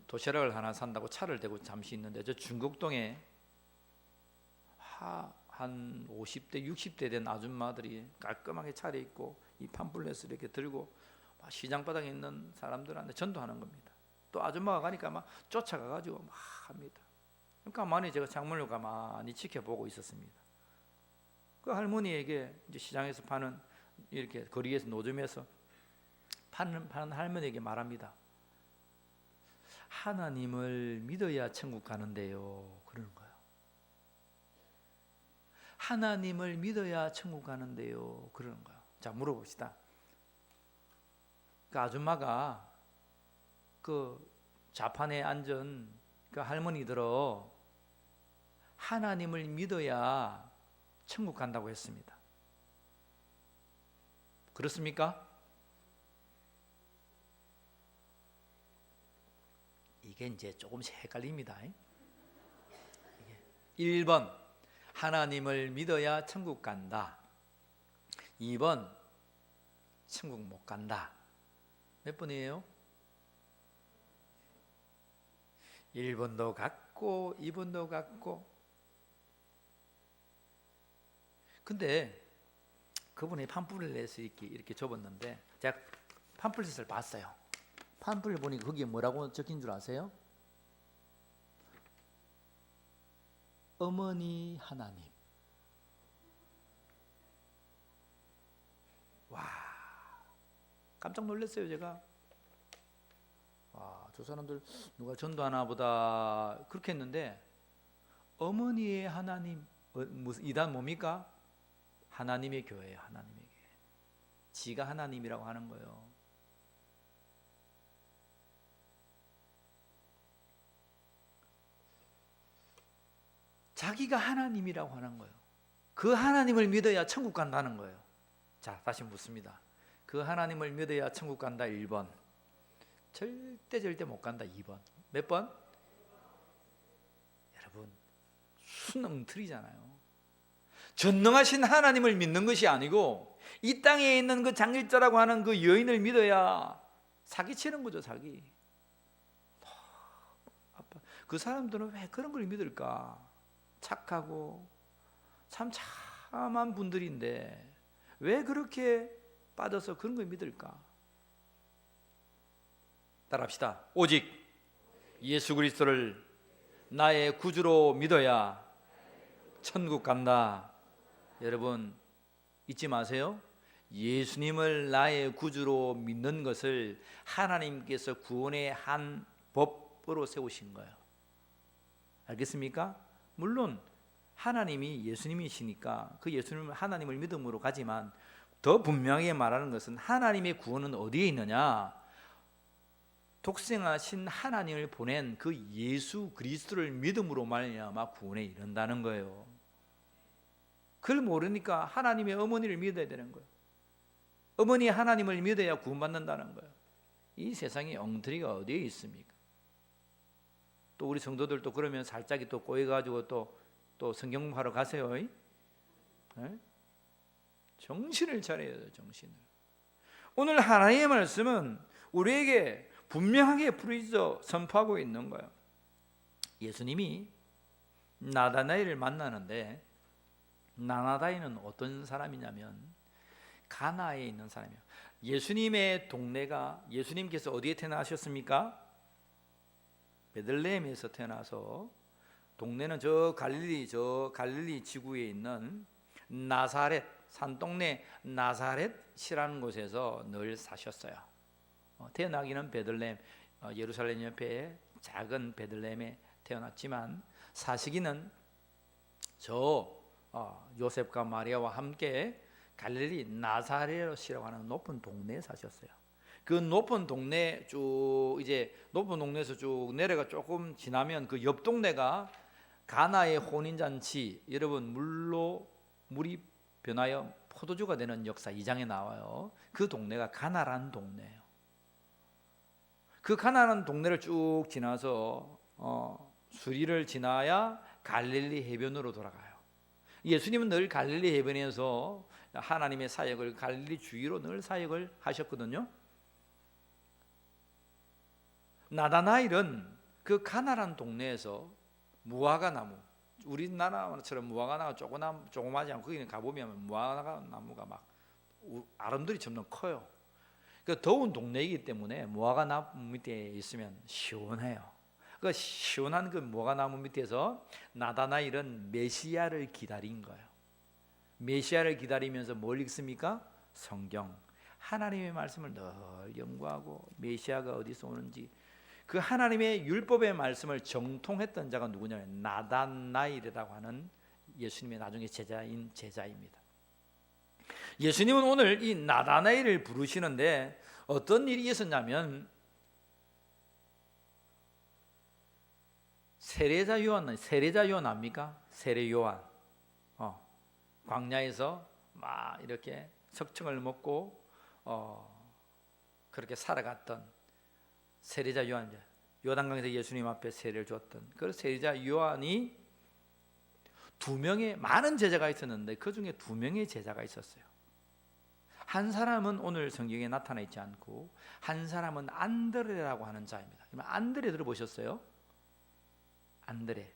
Speaker 1: 도시락을 하나 산다고 차를 대고 잠시 있는데 저 중국동에 한 50대 60대 된 아줌마들이 깔끔하게 차려입고 이 팜플렛을 이렇게 들고 시장 바닥에 있는 사람들한테 전도하는 겁니다. 또 아줌마가 가니까 막 쫓아가가지고 막 합니다. 그러니까 가만히 제가 창문을 가만히 지켜보고 있었습니다. 그 할머니에게 이제 시장에서 파는 이렇게 거리에서 노점에서 파는 할머니에게 말합니다. 하나님을 믿어야 천국 가는데요. 그러는 거예요. 하나님을 믿어야 천국 가는데요. 그러는 거예요. 자, 물어봅시다. 그 아줌마가 그 좌판에 앉은 그 할머니들어 하나님을 믿어야 천국 간다고 했습니다. 그렇습니까? 이게 이제 조금씩 헷갈립니다. 1번 하나님을 믿어야 천국 간다. 2번 천국 못 간다. 몇 번이에요? 1번도 같고 2번도 같고. 근데 그분이 팜플렛을 이렇게 접었는데 제가 팜플렛을 봤어요. 팜플렛 보니까 거기에 뭐라고 적힌 줄 아세요? 어머니 하나님. 와, 깜짝 놀랐어요 제가. 와, 저 사람들 누가 전도하나 보다 그렇게 했는데 어머니의 하나님, 무슨 이단 뭡니까? 하나님의 교회예요. 하나님의 교회. 지가 하나님이라고 하는 거예요. 자기가 하나님이라고 하는 거예요. 그 하나님을 믿어야 천국 간다는 거예요. 자, 다시 묻습니다. 그 하나님을 믿어야 천국 간다 1번. 절대 못 간다 2번. 몇 번? 여러분, 순응틀이잖아요. 전능하신 하나님을 믿는 것이 아니고 이 땅에 있는 그 장일자라고 하는 그 여인을 믿어야 사기치는 거죠. 사기. 그 사람들은 왜 그런 걸 믿을까? 착하고 참 참한 분들인데 왜 그렇게 빠져서 그런 걸 믿을까? 따라합시다. 오직 예수 그리스도를 나의 구주로 믿어야 천국 간다. 여러분 잊지 마세요. 예수님을 나의 구주로 믿는 것을 하나님께서 구원의 한 법으로 세우신 거예요. 알겠습니까? 물론 하나님이 예수님이시니까 그 예수님 하나님을 믿음으로 가지만 더 분명하게 말하는 것은 하나님의 구원은 어디에 있느냐? 독생하신 하나님을 보낸 그 예수 그리스도를 믿음으로 말미암아 구원에 이른다는 거예요. 그걸 모르니까 하나님의 어머니를 믿어야 되는 거예요. 어머니 하나님을 믿어야 구원받는다는 거예요. 이 세상에 엉터리가 어디에 있습니까? 또 우리 성도들도 그러면 살짝이 또 꼬여가지고 또 성경 공부하러 가세요. 네? 정신을 차려야 돼요. 정신을. 오늘 하나님의 말씀은 우리에게 분명하게 부르짖어 선포하고 있는 거예요. 예수님이 나다나엘을 만나는데 나다나엘은 어떤 사람이냐면 가나에 있는 사람이에요. 예수님의 동네가, 예수님께서 어디에 태어나셨습니까? 베들레헴에서 태어나서 동네는 저 갈릴리 지구에 있는 나사렛, 산동네 나사렛이라는 곳에서 늘 사셨어요. 태어나기는 베들레헴, 예루살렘 옆에 작은 베들레헴에 태어났지만 사시기는 저 요셉과 마리아와 함께 갈릴리 나사렛이라고 하는 높은 동네에 사셨어요. 그 높은 동네 높은 동네에서 쭉 내려가 조금 지나면 그 옆 동네가 가나의 혼인잔치, 여러분 물이 변하여 포도주가 되는 역사 2장에 나와요. 그 동네가 가나라는 동네예요. 그 가나라는 동네를 쭉 지나서 수리를 지나야 갈릴리 해변으로 돌아가요. 예수님은 늘 갈릴리 해변에서 하나님의 사역을 갈릴리 주위로 늘 사역을 하셨거든요. 나다나엘은 그 가나라는 동네에서 무화과 나무, 우리나라처럼 무화과나무가 조그마지 않고 거기는 가보면 무화과 나무가 막 아름드리처럼 커요. 그 더운 동네이기 때문에 무화과 나무 밑에 있으면 시원해요. 그 시원한 그 무화과 나무 밑에서 나다나엘은 메시아를 기다린 거예요. 메시아를 기다리면서 뭘 읽습니까? 성경, 하나님의 말씀을 늘 연구하고 메시아가 어디서 오는지, 그 하나님의 율법의 말씀을 정통했던 자가 누구냐면 나다나엘이라고 하는 예수님의 나중에 제자인 제자입니다. 예수님은 오늘 이 나다나엘을 부르시는데 어떤 일이 있었냐면, 세례자 요한 압니까? 세례 요한. 광야에서 막 이렇게 석청을 먹고 그렇게 살아갔던 세례자 요한, 요단강에서 예수님 앞에 세례를 줬던 그 세례자 요한이 많은 제자가 있었는데 그 중에 2명의 제자가 있었어요. 한 사람은 오늘 성경에 나타나 있지 않고 한 사람은 안드레라고 하는 자입니다. 안드레 들어보셨어요? 안드레.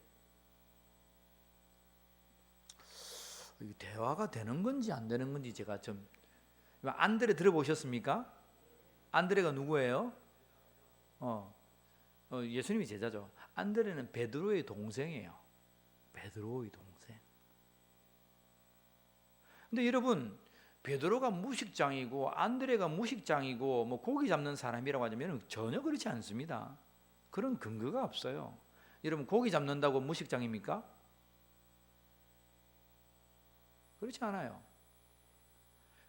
Speaker 1: 대화가 되는 건지 안 되는 건지 제가 좀, 안드레 들어보셨습니까? 안드레가 누구예요? 예수님이 제자죠. 안드레는 베드로의 동생이에요. 베드로의 동생. 근데 여러분, 베드로가 무식장이고 안드레가 무식장이고 뭐 고기 잡는 사람이라고 하자면 전혀 그렇지 않습니다. 그런 근거가 없어요. 여러분, 고기 잡는다고 무식장입니까? 그렇지 않아요.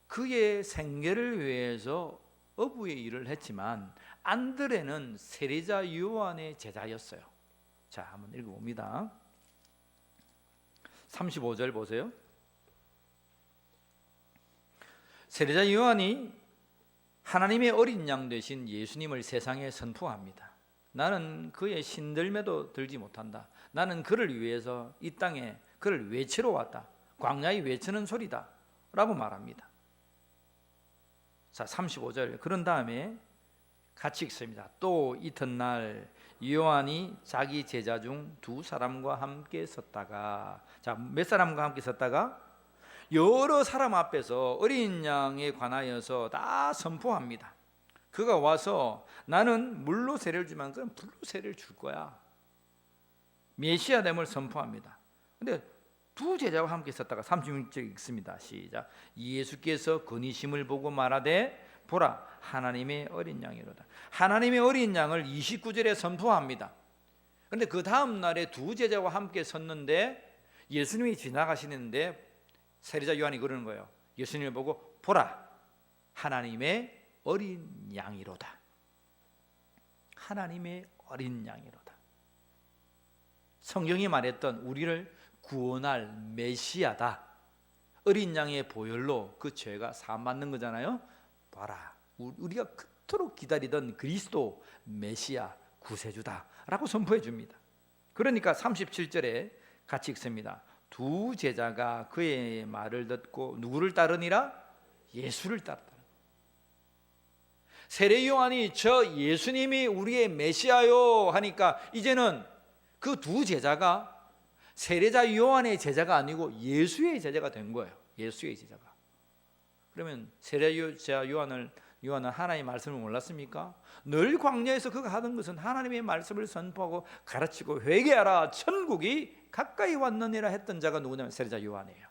Speaker 1: 그의 생계를 위해서 어부의 일을 했지만 안드레는 세례자 요한의 제자였어요. 자, 한번 읽어봅니다. 35절 보세요. 세례자 요한이 하나님의 어린 양 되신 예수님을 세상에 선포합니다. 나는 그의 신들매도 들지 못한다. 나는 그를 위해서 이 땅에 그를 외치러 왔다. 광야에 외치는 소리다 라고 말합니다. 자, 35절. 그런 다음에 같이 읽습니다. 또 이튿날 요한이 자기 제자 중 2사람과 함께 섰다가, 자, 몇 사람과 함께 섰다가? 여러 사람 앞에서 어린 양에 관하여서 다 선포합니다. 그가 와서 나는 물로 세례를 주면 그럼 불로 세례를 줄 거야. 메시아됨을 선포합니다. 근데 2 제자와 함께 섰다가 36절 읽습니다. 시작. 예수께서 건의심을 보고 말하되 보라, 하나님의 어린 양이로다. 하나님의 어린 양을 29절에 선포합니다. 그런데 그 다음 날에 2 제자와 함께 섰는데 예수님이 지나가시는데 세례자 요한이 그러는 거예요. 예수님을 보고 보라, 하나님의 어린 양이로다. 하나님의 어린 양이로다. 성경이 말했던 우리를 구원할 메시아다. 어린 양의 보혈로 그 죄가 사함받는 거잖아요. 봐라, 우리가 그토록 기다리던 그리스도 메시아 구세주다 라고 선포해 줍니다. 그러니까 37절에 같이 읽습니다. 2 제자가 그의 말을 듣고 누구를 따르니라? 예수를 따르다. 세례 요한이 저 예수님이 우리의 메시아요 하니까 이제는 그 2 제자가 세례자 요한의 제자가 아니고 예수의 제자가 된 거예요. 예수의 제자가. 그러면 세례자 요한은 하나님의 말씀을 몰랐습니까? 늘 광야에서 그가 하던 것은 하나님의 말씀을 선포하고 가르치고 회개하라, 천국이 가까이 왔느니라 했던 자가 누구냐면 세례자 요한이에요.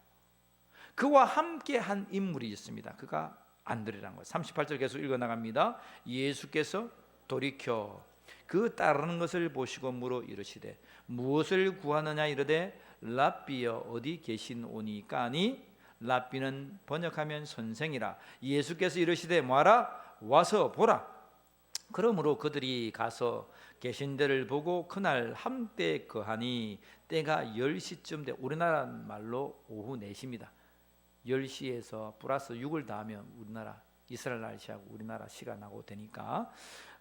Speaker 1: 그와 함께 한 인물이 있습니다. 그가 안드레라는 거예요. 38절 계속 읽어나갑니다. 예수께서 돌이켜 그 따르는 것을 보시고 물어 이르시되 무엇을 구하느냐 이르되 랍비여 어디 계시오니까 하니 랍비는 번역하면 선생이라. 예수께서 이르시되 뭐하라? 와서 보라. 그러므로 그들이 가서 계신 데를 보고 그날 함께 거하니 때가 10시쯤 돼. 우리나라 말로 오후 4시입니다. 10시에서 플러스 6을 더하면 우리나라 이스라엘 날씨하고 우리나라 시간하고 되니까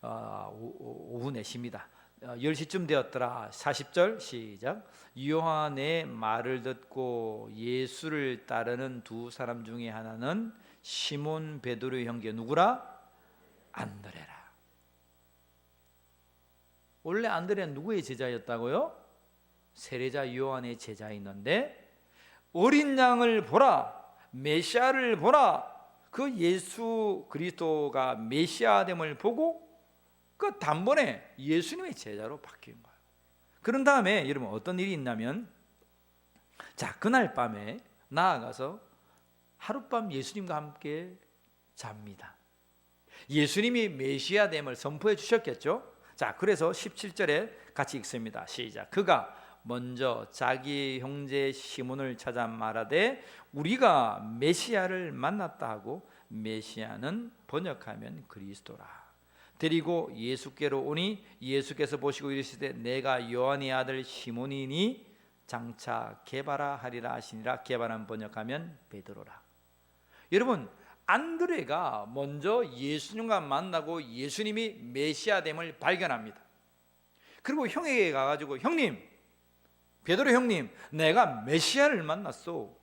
Speaker 1: 오후 4시입니다. 10시쯤 되었더라. 40절 시작. 요한의 말을 듣고 예수를 따르는 두 사람 중에 하나는 시몬 베드로의 형제 누구라? 안드레라. 원래 안드레는 누구의 제자였다고요? 세례자 요한의 제자였는데 어린 양을 보라, 메시아를 보라. 그 예수 그리스도가 메시아됨을 보고 그 단번에 예수님의 제자로 바뀐 거예요. 그런 다음에 여러분 어떤 일이 있냐면, 자 그날 밤에 나아가서 하룻밤 예수님과 함께 잡니다. 예수님이 메시아됨을 선포해 주셨겠죠. 자 그래서 17절에 같이 읽습니다. 시작. 그가 먼저 자기 형제 시몬을 찾아 말하되 우리가 메시아를 만났다 하고, 메시아는 번역하면 그리스도라. 데리고 예수께로 오니 예수께서 보시고 이르시되 내가 요한의 아들 시몬이니 장차 게바라 하리라 하시니라. 게바라는 번역하면 베드로라. 여러분 안드레가 먼저 예수님과 만나고 예수님이 메시아됨을 발견합니다. 그리고 형에게 가가지고 형님, 베드로 형님, 내가 메시아를 만났소.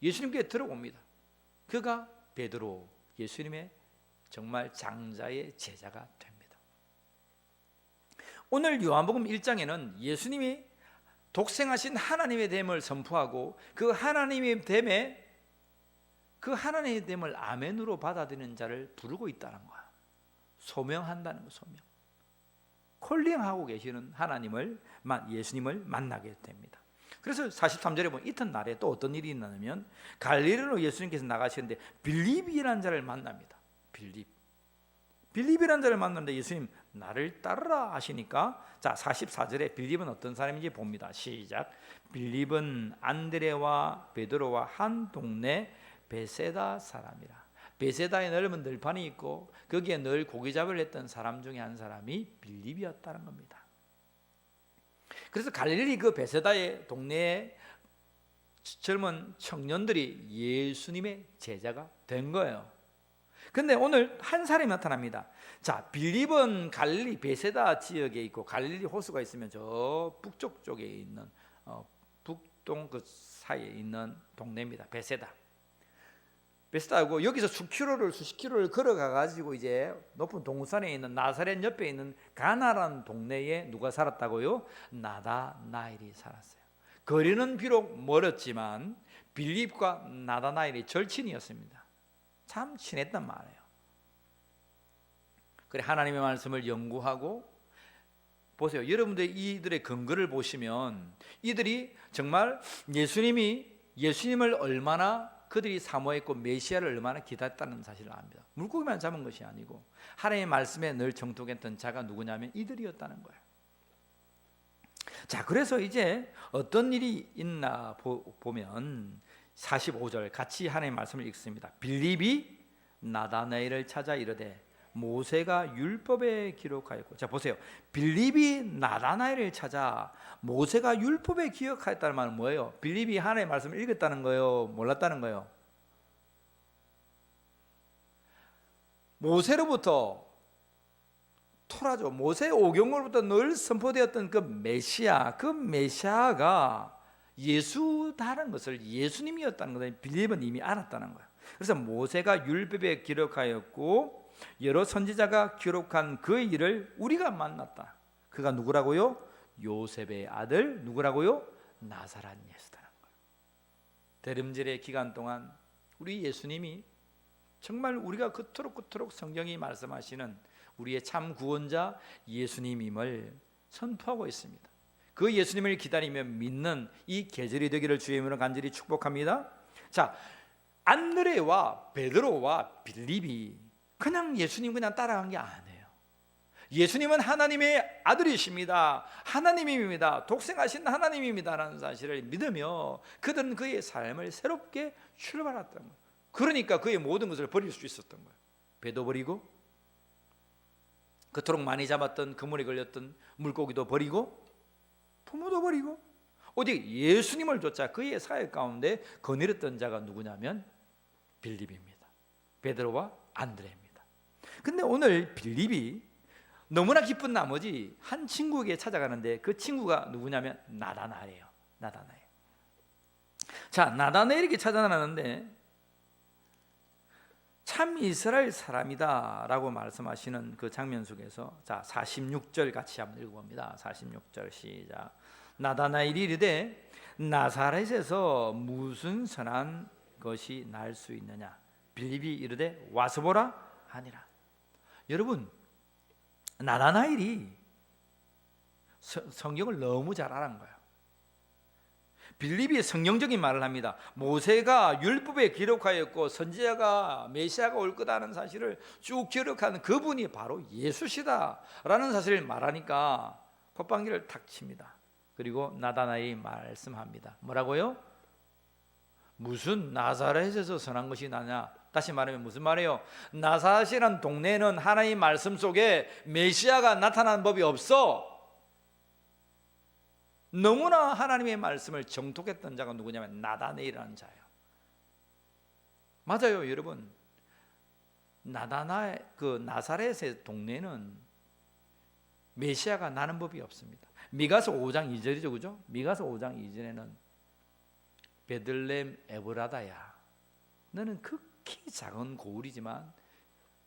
Speaker 1: 예수님께 들어옵니다. 그가 베드로, 예수님의 정말 장자의 제자가 됩니다. 오늘 요한복음 1장에는 예수님이 독생하신 하나님의 됨을 선포하고 그 하나님의 됨을 아멘으로 받아들이는 자를 부르고 있다는 거야. 소명한다는 거, 소명. 콜링하고 계시는 예수님을 만나게 됩니다. 그래서 43절에 보면 이튿날에 또 어떤 일이 있냐면 갈릴리로 예수님께서 나가시는데 빌립이라는 자를 만납니다. 빌립이라는 자를 만났는데 예수님 나를 따르라 하시니까, 자 44절에 빌립은 어떤 사람인지 봅니다. 시작. 빌립은 안드레와 베드로와 한 동네 베세다 사람이라. 베세다에 넓은 들판이 있고 거기에 늘 고기 잡을 했던 사람 중에 한 사람이 빌립이었다는 겁니다. 그래서 갈릴리 그 베세다의 동네에 젊은 청년들이 예수님의 제자가 된 거예요. 근데 오늘 한 사람이 나타납니다. 자, 빌립은 갈릴리 베세다 지역에 있고 갈릴리 호수가 있으면 저 북쪽 쪽에 있는 북동 그 사이에 있는 동네입니다. 베세다고 여기서 수십 킬로를 걸어가 가지고 이제 높은 동산에 있는 나사렛 옆에 있는 가나라는 동네에 누가 살았다고요? 나다나엘이 살았어요. 거리는 비록 멀었지만 빌립과 나다나엘이 절친이었습니다. 참 친했단 말이에요. 그래 하나님의 말씀을 연구하고 보세요. 여러분들 이들의 근거를 보시면 이들이 정말 예수님을 얼마나 그들이 사모했고 메시아를 얼마나 기다렸다는 사실을 압니다. 물고기만 잡은 것이 아니고 하나님의 말씀에 늘 정통했던 자가 누구냐면 이들이었다는 거예요. 자, 그래서 이제 어떤 일이 있나 보면 45절 같이 하나님의 말씀을 읽습니다. 빌립이 나다나엘을 찾아 이르되 모세가 율법에 기록하였고, 자 보세요. 빌립이 나다나엘을 찾아 모세가 율법에 기록하였다는 말은 뭐예요? 빌립이 하나님의 말씀을 읽었다는 거예요? 몰랐다는 거예요? 모세로부터 토라죠. 모세 오경으로부터 늘 선포되었던 그 메시아가 예수다는 것을, 예수님이었다는 것을 빌립은 이미 알았다는 거예요. 그래서 모세가 율법에 기록하였고 여러 선지자가 기록한 그 일을 우리가 만났다. 그가 누구라고요? 요셉의 아들 누구라고요? 나사렛 예수다는 거예요. 대림절의 기간 동안 우리 예수님이 정말 우리가 그토록 성경이 말씀하시는 우리의 참 구원자 예수님임을 선포하고 있습니다. 그 예수님을 기다리며 믿는 이 계절이 되기를 주의 이름으로 간절히 축복합니다. 자, 안드레와 베드로와 빌립이 그냥 예수님 그냥 따라간 게 아니에요. 예수님은 하나님의 아들이십니다. 하나님입니다. 독생하신 하나님입니다라는 사실을 믿으며 그들은 그의 삶을 새롭게 출발했던 거예요. 그러니까 그의 모든 것을 버릴 수 있었던 거예요. 배도 버리고 그토록 많이 잡았던 그물에 걸렸던 물고기도 버리고 부모도 버리고 오직 예수님을 쫓아 그의 사역 가운데 거느렸던 자가 누구냐면 빌립입니다. 베드로와 안드레입니다. 근데 오늘 빌립이 너무나 기쁜 나머지 한 친구에게 찾아가는데 그 친구가 누구냐면 나다나엘이에요. 나다나엘. 자, 나다나엘에게 찾아나는데 참 이스라엘 사람이다 라고 말씀하시는 그 장면 속에서 자 46절 같이 한번 읽어봅니다. 46절 시작. 나다나엘이 이르되 나사렛에서 무슨 선한 것이 날 수 있느냐. 빌립이 이르되 와서 보라 하니라. 여러분, 나다나엘이 성경을 너무 잘 아는 거예요. 빌립이 성경적인 말을 합니다. 모세가 율법에 기록하였고 선지자가 메시아가 올 거다는 사실을 쭉 기록하는 그분이 바로 예수시다라는 사실을 말하니까 콧방귀를 탁 칩니다. 그리고 나다나엘이 말씀합니다. 뭐라고요? 무슨 나사렛에서 선한 것이 나냐? 다시 말하면 무슨 말이에요? 나사렛이란 동네는 하나님 말씀 속에 메시아가 나타나는 법이 없어. 너무나 하나님의 말씀을 정독했던 자가 누구냐면 나다나엘이라는 자예요. 맞아요, 여러분. 그 나사렛의 동네는 메시아가 나는 법이 없습니다. 미가서 5장 2절이죠, 그죠? 미가서 5장 2절에는 베들레헴 에브라다야, 너는 극히 작은 고을이지만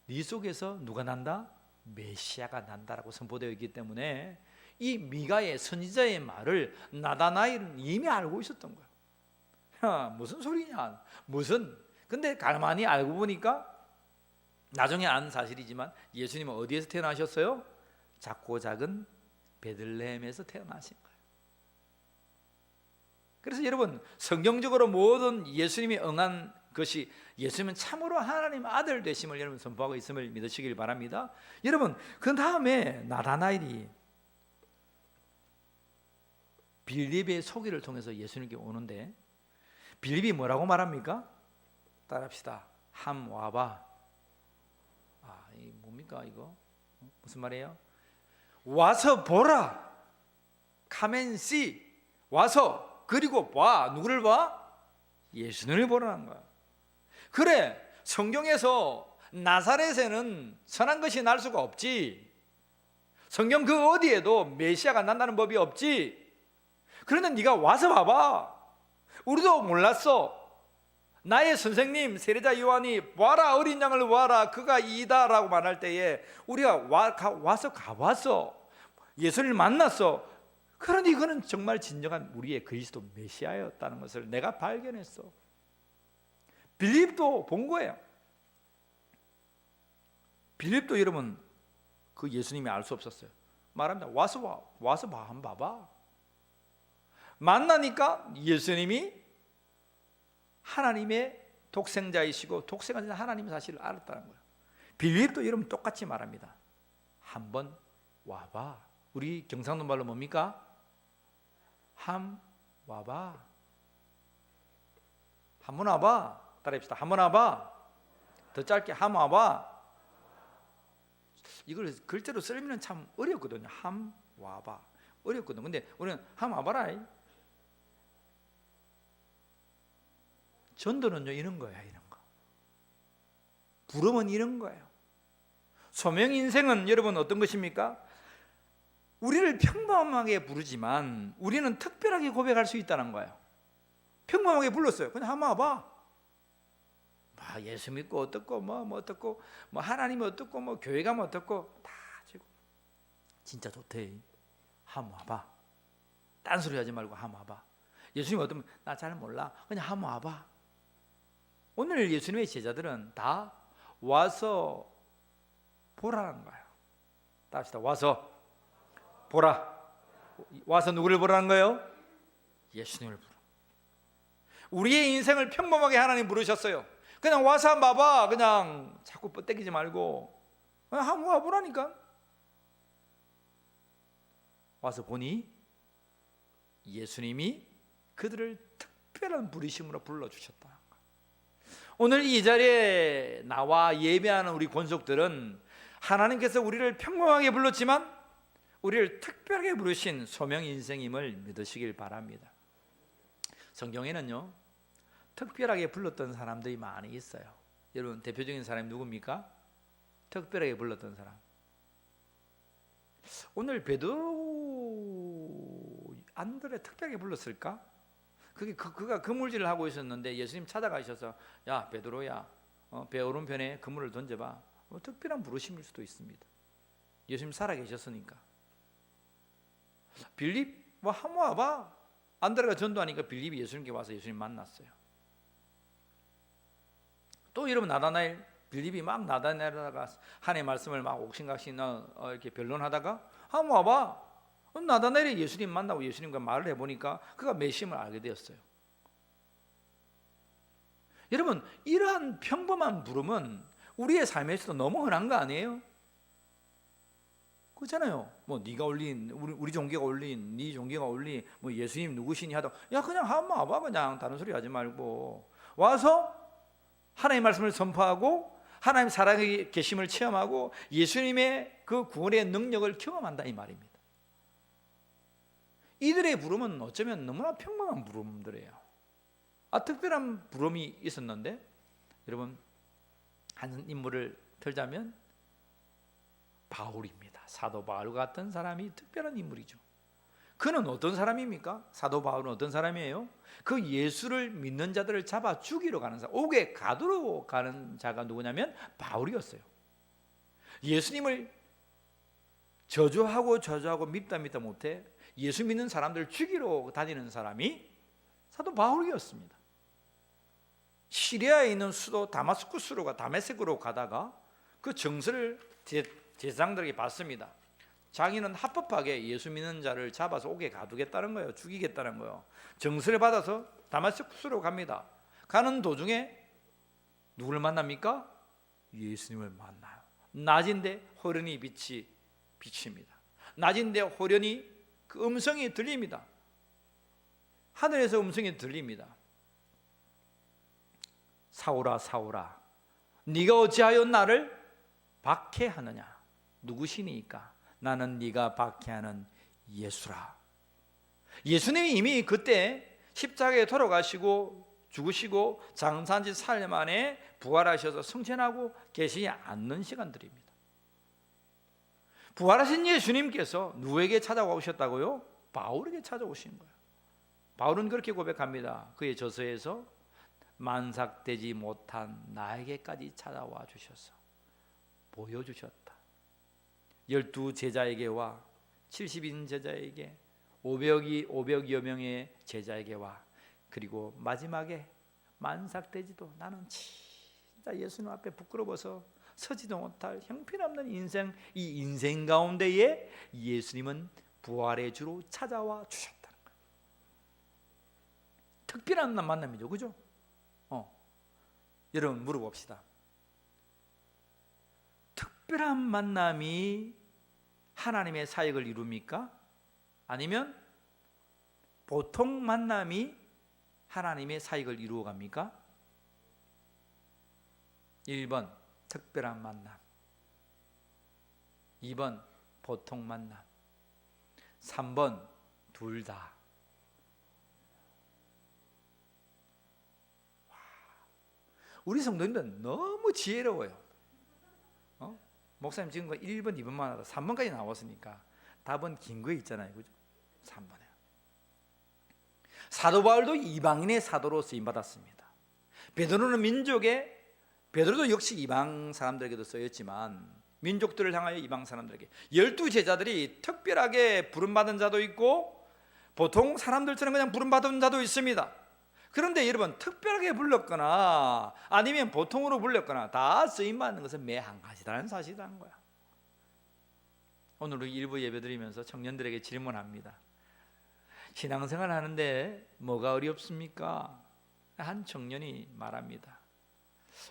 Speaker 1: 네 속에서 누가 난다? 메시아가 난다라고 선포되어 있기 때문에 이 미가의 선지자의 말을 나다나엘은 이미 알고 있었던 거예요. 무슨 소리냐? 근데 가만히 알고 보니까 나중에 안 사실이지만 예수님은 어디에서 태어나셨어요? 작고 작은 베들레헴에서 태어나신 거예요. 그래서 여러분, 성경적으로 모든 예수님이 응한 것이 예수님은 참으로 하나님 아들 되심을 여러분 선포하고 있음을 믿으시길 바랍니다. 여러분, 그 다음에 나다나엘이 빌립의 소개를 통해서 예수님께 오는데 빌립이 뭐라고 말합니까? 따라합시다. 함 와봐. 이 뭡니까 이거? 무슨 말이에요? 와서 보라. Come and see. 와서 그리고 봐. 누구를 봐? 예수님을 보라는 거야. 그래, 성경에서 나사렛에는 선한 것이 날 수가 없지. 성경 그 어디에도 메시아가 난다는 법이 없지. 그런데 네가 와서 봐봐. 우리도 몰랐어. 나의 선생님 세례자 요한이 봐라, 어린 양을 봐라, 그가 이다라고 말할 때에 우리가 와서 가봤어. 예수를 만났어. 그러니 이거는 정말 진정한 우리의 그리스도 메시아였다는 것을 내가 발견했어. 빌립도 본 거예요. 빌립도 여러분 그 예수님이 알 수 없었어요. 말합니다. 와서 봐, 한번 봐봐. 만나니까 예수님이 하나님의 독생자이시고 독생하신 하나님의 사실을 알았다는 거예요. 빌립도 여러분 똑같이 말합니다. 한번 와봐. 우리 경상도 말로 뭡니까? 함 와봐. 한번 와봐. 따라합시다. 한번 와봐. 더 짧게 함 와봐. 이걸 글자로 쓰려면 참 어렵거든요. 함 와봐. 어렵거든. 근데 우리는 함 와봐라. 전도는요 이런 거야. 이런 거. 부름은 이런 거예요. 소명 인생은 여러분 어떤 것입니까? 우리를 평범하게 부르지만 우리는 특별하게 고백할 수 있다는 거예요. 평범하게 불렀어요. 그냥 한번 와봐. 예수 믿고 어떻고 뭐 어떻고 뭐 하나님이 어떻고 뭐 교회 가면 어떻고 다 지고 진짜 좋대. 한번 와봐. 딴소리 하지 말고 한번 와봐. 예수님 어떠면 나 잘 몰라. 그냥 한번 와봐. 오늘 예수님의 제자들은 다 와서 보라는 거예요. 다 합시다. 와서 보라. 와서 누구를 보라는 거예요? 예수님을 보라. 우리의 인생을 평범하게 하나님 부르셨어요. 그냥 와서 한번 봐봐. 그냥 자꾸 뻗대기지 말고 그냥 한번 와보라니까. 와서 보니 예수님이 그들을 특별한 부르심으로 불러주셨다. 오늘 이 자리에 나와 예배하는 우리 권속들은 하나님께서 우리를 평범하게 불렀지만 우리를 특별하게 부르신 소명 인생임을 믿으시길 바랍니다. 성경에는요, 특별하게 불렀던 사람들이 많이 있어요. 여러분, 대표적인 사람이 누굽니까? 특별하게 불렀던 사람. 오늘 베드로 안드레 특별하게 불렀을까? 그가 그물질을 하고 있었는데 예수님 찾아가셔서 야 베드로야, 배 오른편에 그물을 던져봐. 특별한 부르심일 수도 있습니다. 예수님 살아계셨으니까. 빌립 한번 와봐. 안드레가 전도하니까 빌립이 예수님께 와서 예수님 만났어요. 또 여러분, 나다나엘, 빌립이 막 나다나엘에다가 하나님의 말씀을 막 옥신각신 이렇게 변론하다가 한번 와봐. 나다나엘이 예수님 만나고 예수님과 말을 해보니까 그가 메시임을 알게 되었어요. 여러분, 이러한 평범한 부름은 우리의 삶에서도 너무 흔한 거 아니에요? 그렇잖아요. 뭐 네가 올린 우리 종교가 올린 네 종교가 올린 뭐 예수님 누구시니 하다 야 그냥 한번 와봐. 그냥 다른 소리 하지 말고 와서 하나님의 말씀을 선포하고 하나님 살아계심을 계심을 체험하고 예수님의 그 구원의 능력을 경험한다 이 말입니다. 이들의 부름은 어쩌면 너무나 평범한 부름들이에요. 특별한 부름이 있었는데 여러분, 한 인물을 들자면 바울입니다. 사도 바울 같은 사람이 특별한 인물이죠. 그는 어떤 사람입니까? 사도 바울은 어떤 사람이에요? 그 예수를 믿는 자들을 잡아 죽이러 가는 사람, 옥에 가두러 가는 자가 누구냐면 바울이었어요. 예수님을 저주하고 믿다 못해 예수 믿는 사람들을 죽이러 다니는 사람이 사도 바울이었습니다. 시리아에 있는 수도 다메섹으로 가다가 그 정서를 제사장들에게 받습니다. 자기는 합법하게 예수 믿는 자를 잡아서 옥에 가두겠다는 거예요. 죽이겠다는 거예요. 정서를 받아서 다메섹으로 갑니다. 가는 도중에 누구를 만납니까? 예수님을 만나요. 낮인데 호련히 빛이 비칩니다. 낮인데 호련히 그 음성이 들립니다. 하늘에서 음성이 들립니다. 사울아 사울아 네가 어찌하여 나를 박해하느냐? 누구시니까? 나는 네가 박해하는 예수라. 예수님이 이미 그때 십자가에 돌아가시고 죽으시고 장사한 지 4일 만에 부활하셔서 승천하고 계시지 않는 시간들입니다. 부활하신 예수님께서 누구에게 찾아오셨다고요? 바울에게 찾아오신 거예요. 바울은 그렇게 고백합니다. 그의 저서에서 만삭되지 못한 나에게까지 찾아와 주셔서 보여주셨다. 12 제자에게와 70인 제자에게 500여 명의 제자에게와 그리고 마지막에 만삭되지도 나는 진짜 예수님 앞에 부끄러워서 서지도 못할 형편없는 인생, 이 인생 가운데에 예수님은 부활의 주로 찾아와 주셨다는 거예요. 특별한 만남이죠, 그죠? 여러분 물어봅시다. 특별한 만남이 하나님의 사역을 이룹니까? 아니면 보통 만남이 하나님의 사역을 이루어 갑니까? 1번 특별한 만남, 2번 보통 만남, 3번 둘 다. 우리 성도님들은 너무 지혜로워요. 목사님 지금 1번, 2번만 하다 3번까지 나왔으니까 답은 긴 거 있잖아요, 그죠? 3번에 사도 바울도 이방인의 사도로 쓰임 받았습니다. 베드로는 베드로도 역시 이방 사람들에게도 쓰였지만 민족들을 향하여 이방 사람들에게 12 제자들이 특별하게 부름받은 자도 있고 보통 사람들처럼 그냥 부름받은 자도 있습니다. 그런데 여러분 특별하게 불렀거나 아니면 보통으로 불렀거나 다 쓰임받는 것은 매 한 가지라는 사실이라는 거야. 오늘 우리 일부 예배 드리면서 청년들에게 질문합니다. 신앙생활 하는데 뭐가 어렵습니까? 한 청년이 말합니다.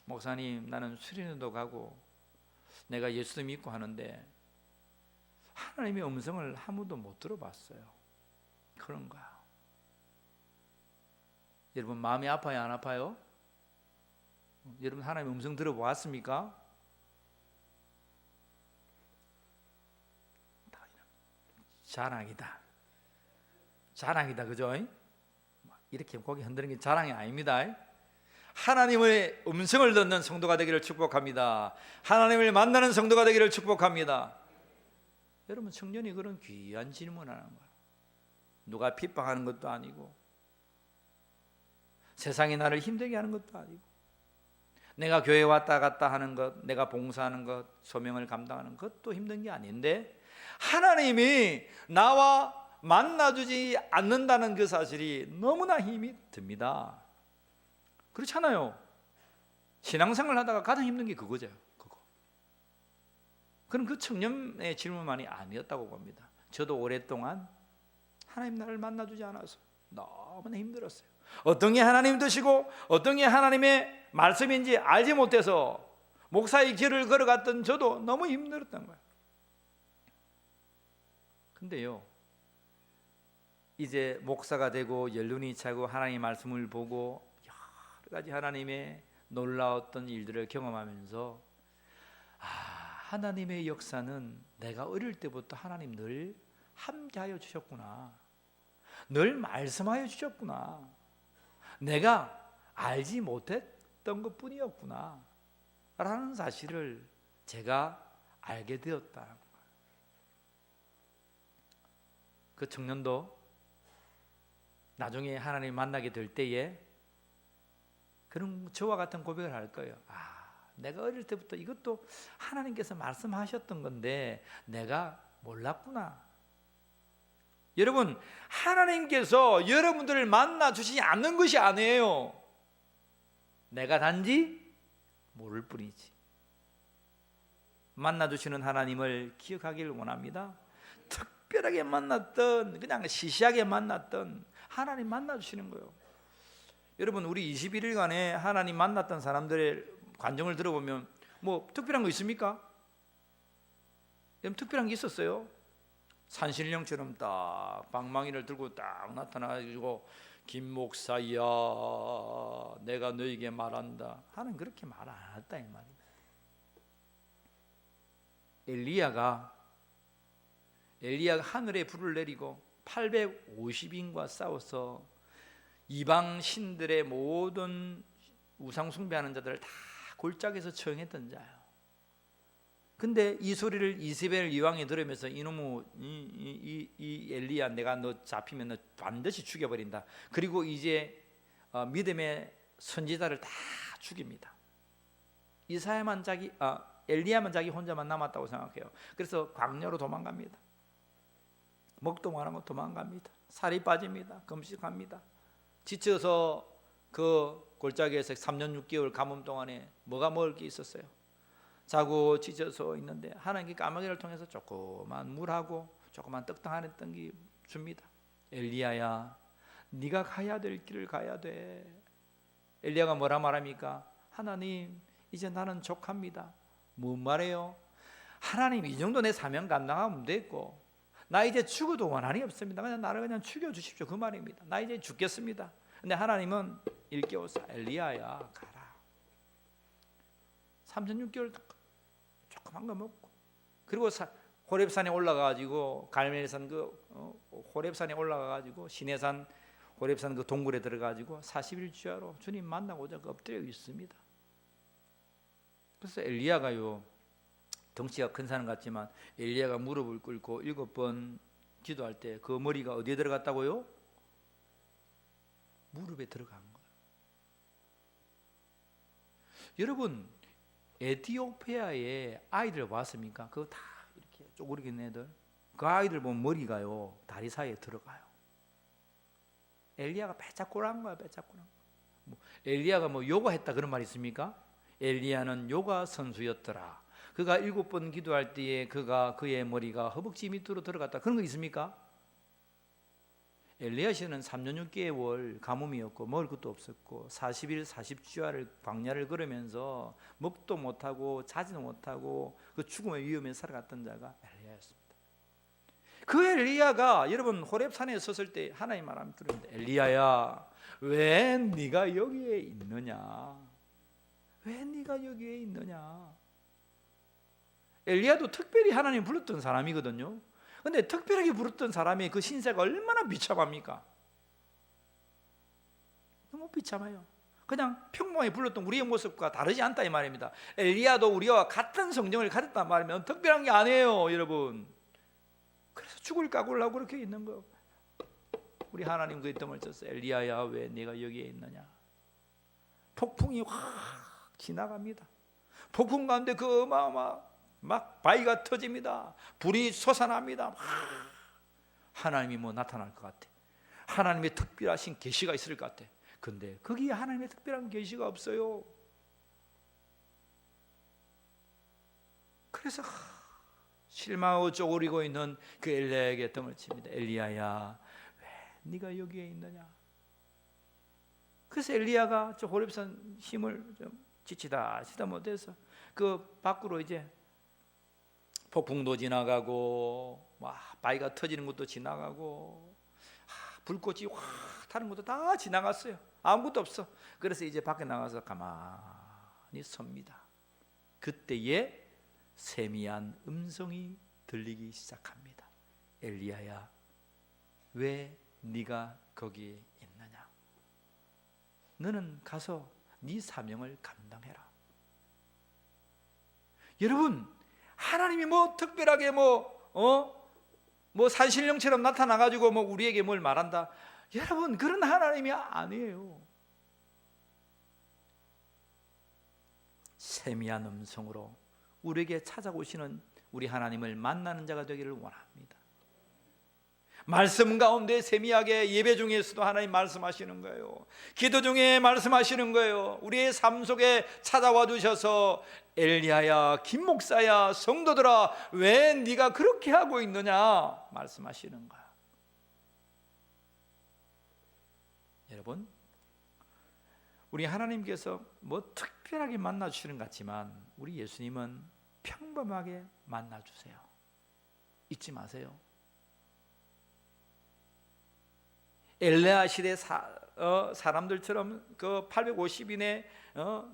Speaker 1: 목사님, 나는 수련회도 가고 내가 예수도 믿고 하는데 하나님의 음성을 아무도 못 들어봤어요. 그런 거야. 여러분 마음이 아파요, 안 아파요? 여러분 하나님의 음성 들어보았습니까? 자랑이다. 자랑이다, 그죠? 이렇게 고개 흔드는 게 자랑이 아닙니다. 하나님의 음성을 듣는 성도가 되기를 축복합니다. 하나님을 만나는 성도가 되기를 축복합니다. 여러분 청년이 그런 귀한 질문을 하는 거예요. 누가 핍박하는 것도 아니고 세상이 나를 힘들게 하는 것도 아니고 내가 교회 왔다 갔다 하는 것, 내가 봉사하는 것, 소명을 감당하는 것도 힘든 게 아닌데 하나님이 나와 만나주지 않는다는 그 사실이 너무나 힘이 듭니다. 그렇잖아요. 신앙생활 하다가 가장 힘든 게 그거죠. 그거. 그럼 그 청년의 질문만이 아니었다고 봅니다. 저도 오랫동안 하나님 나를 만나주지 않아서 너무나 힘들었어요. 어떤 게 하나님 뜻이고 어떤 게 하나님의 말씀인지 알지 못해서 목사의 길을 걸어갔던 저도 너무 힘들었던 거예요. 근데요, 이제 목사가 되고 연륜이 차고 하나님의 말씀을 보고 여러 가지 하나님의 놀라웠던 일들을 경험하면서 하나님의 역사는 내가 어릴 때부터 하나님 늘 함께하여 주셨구나, 늘 말씀하여 주셨구나, 내가 알지 못했던 것뿐이었구나 라는 사실을 제가 알게 되었다는 거예요. 그 청년도 나중에 하나님 만나게 될 때에 그런 저와 같은 고백을 할 거예요. 내가 어릴 때부터 이것도 하나님께서 말씀하셨던 건데 내가 몰랐구나. 여러분, 하나님께서 여러분들을 만나 주시지 않는 것이 아니에요. 내가 단지 모를 뿐이지. 만나 주시는 하나님을 기억하기를 원합니다. 특별하게 만났던, 그냥 시시하게 만났던 하나님 만나 주시는 거예요. 여러분, 우리 21일간에 하나님 만났던 사람들의 관정을 들어보면 뭐 특별한 거 있습니까? 여러분, 특별한 게 있었어요? 산신령처럼 딱 방망이를 들고 딱 나타나가지고 김 목사야 내가 너에게 말한다 하는 그렇게 말 안 했다 이 말입니다. 엘리야가 하늘에 불을 내리고 850인과 싸워서 이방 신들의 모든 우상 숭배하는 자들을 다 골짜기에서 처형했던 자예요. 근데 이 소리를 이세벨 여왕이 들으면서 이놈의 이 엘리야, 내가 너 잡히면 너 반드시 죽여버린다. 그리고 이제 믿음의 선지자를 다 죽입니다. 엘리야만 자기 혼자만 남았다고 생각해요. 그래서 광야로 도망갑니다. 먹도 안 하고 도망갑니다. 살이 빠집니다. 금식합니다. 지쳐서 그 골짜기에서 3년 6개월 가뭄 동안에 뭐가 먹을 게 있었어요? 자고 지쳐서 있는데 하나님께 까마귀를 통해서 조그만 물하고 조그만 떡당 하나 게 줍니다. 엘리야야, 네가 가야 될 길을 가야 돼. 엘리야가 뭐라 말합니까? 하나님, 이제 나는 족합니다. 뭔 말해요? 하나님, 이 정도 내 사명 감당하면 됐고 나 이제 죽어도 원한이 없습니다. 그냥 나를 그냥 죽여주십시오, 그 말입니다. 나 이제 죽겠습니다. 근데 하나님은 일깨워서 엘리야야 가라. 3년 6개월 조그만 거 먹고, 그리고 호렙산에 올라가가지고 갈멜산 호렙산에 올라가가지고 시내산 호렙산 그 동굴에 들어가지고 40일 주야로 주님 만나고자 엎드려 있습니다. 그래서 엘리야가요, 덩치가 큰 사람 같지만 엘리야가 무릎을 꿇고 7번 기도할 때 그 머리가 어디에 들어갔다고요? 무릎에 들어간 거예요. 여러분, 에티오피아의 아이들 봤습니까? 그거 다 이렇게 쪼그리긴 애들, 그 아이들 보면 머리가요 다리 사이에 들어가요. 엘리야가 빼짝꾸한 거야, 빼짝꾸한 거. 엘리야가 뭐 요가했다 그런 말이 있습니까? 엘리야는 요가 선수였더라. 그가 7번 기도할 때에 그의 머리가 허벅지 밑으로 들어갔다. 그런 거 있습니까? 엘리야 씨는 3년 6개월 가뭄이었고 먹을 것도 없었고 40일 40주야를 광야를 걸으면서 먹도 못하고 자지도 못하고 그 죽음의 위험에 살아갔던 자가 엘리야였습니다. 그 엘리야가 여러분 호렙산에 섰을 때 하나님 말씀 들었는데, 엘리야야 왜 네가 여기에 있느냐? 왜 네가 여기에 있느냐? 엘리야도 특별히 하나님 불렀던 사람이거든요. 근데 특별하게 부르던 사람이 그 신세가 얼마나 비참합니까? 너무 비참해요. 그냥 평범하게 불렀던 우리의 모습과 다르지 않다 이 말입니다. 엘리야도 우리와 같은 성정을 가졌단 말이면 특별한 게 아니에요, 여러분. 그래서 죽을 각오를 하고 그렇게 있는 거예요. 우리 하나님 그 뜸을 쳤어요. 엘리야야 왜 네가 여기에 있느냐? 폭풍이 확 지나갑니다. 폭풍 가운데 그 막 바위가 터집니다. 불이 솟아납니다. 하나님이 뭐 나타날 것 같아. 하나님의 특별하신 계시가 있을 것 같아. 근데 거기에 하나님의 특별한 계시가 없어요. 그래서 실망하고 쪼그리고 있는 그 엘리야에게 뜸을 칩니다. 엘리야야 왜 네가 여기에 있느냐? 그래서 엘리야가 저 호렙산 힘을 좀 지치다 못해서 그 밖으로 이제 폭풍도 지나가고 바위가 터지는 것도 지나가고 불꽃이 확 타는 것도 다 지나갔어요. 아무것도 없어. 그래서 이제 밖에 나가서 가만히 섭니다. 그때에 세미한 음성이 들리기 시작합니다. 엘리야야 왜 네가 거기에 있느냐? 너는 가서 네 사명을 감당해라. 여러분, 하나님이 뭐 특별하게 뭐 산신령처럼 나타나가지고 뭐 우리에게 뭘 말한다. 여러분, 그런 하나님이 아니에요. 세미한 음성으로 우리에게 찾아오시는 우리 하나님을 만나는 자가 되기를 원합니다. 말씀 가운데 세미하게 예배 중에서도 하나님 말씀하시는 거예요. 기도 중에 말씀하시는 거예요. 우리의 삶 속에 찾아와 주셔서 엘리야야, 김 목사야, 성도들아 왜 네가 그렇게 하고 있느냐 말씀하시는 거야. 여러분, 우리 하나님께서 뭐 특별하게 만나 주시는 것 같지만 우리 예수님은 평범하게 만나 주세요. 잊지 마세요. 엘리야 시대 사람들처럼 그 850인의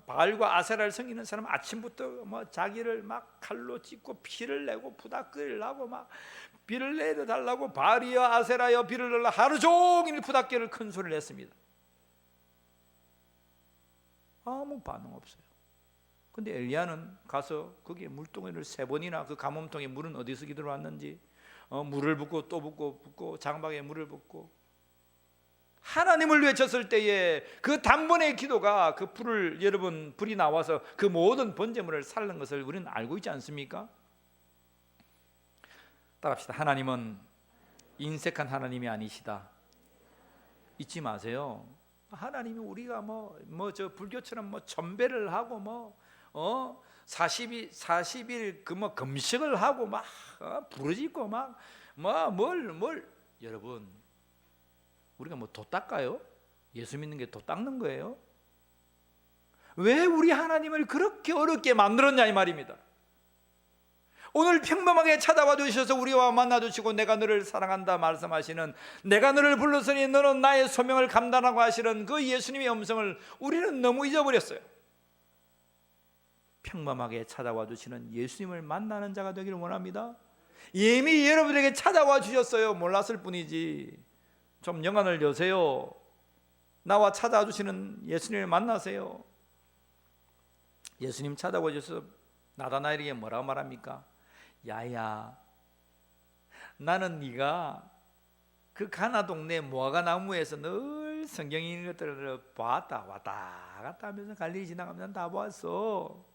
Speaker 1: 바알과 아세라를 섬기는 사람 아침부터 뭐 자기를 막 칼로 찢고 피를 내고 부닥거리를 하고 막 비를 내려달라고 바알이여 아세라여 비를 내라 하루 종일 부닥거리를 큰 소리를 냈습니다. 아무 반응 없어요. 근데 엘리야는 가서 거기에 물동이를 3번이나 그 가뭄통에 물은 어디서 들어왔는지 물을 붓고 또 붓고 장막에 물을 붓고 하나님을 외쳤을 때에 그 단번의 기도가 그 불이 나와서 그 모든 번제물을 살린 것을 우리는 알고 있지 않습니까? 따라합시다. 하나님은 인색한 하나님이 아니시다. 잊지 마세요. 하나님이 우리가 저 불교처럼 전배를 하고 40일 그 금식을 하고 막 부르짖고 뭘 여러분, 우리가 도 닦아요? 예수 믿는 게 도 닦는 거예요? 왜 우리 하나님을 그렇게 어렵게 만들었냐 이 말입니다. 오늘 평범하게 찾아와 주셔서 우리와 만나 주시고 내가 너를 사랑한다 말씀하시는, 내가 너를 불렀으니 너는 나의 소명을 감당하고 하시는 그 예수님의 음성을 우리는 너무 잊어버렸어요. 평범하게 찾아와 주시는 예수님을 만나는 자가 되기를 원합니다. 이미 여러분에게 찾아와 주셨어요. 몰랐을 뿐이지. 좀 영안을 여세요. 나와 찾아와 주시는 예수님을 만나세요. 예수님 찾아와 주셔서 나다나엘에게 뭐라고 말합니까? 야야, 나는 네가 그 가나 동네 무화과 나무에서 늘 성경에 있는 것들을 봤다. 왔다 갔다 하면서 갈릴리 지나가면서 다 보았어.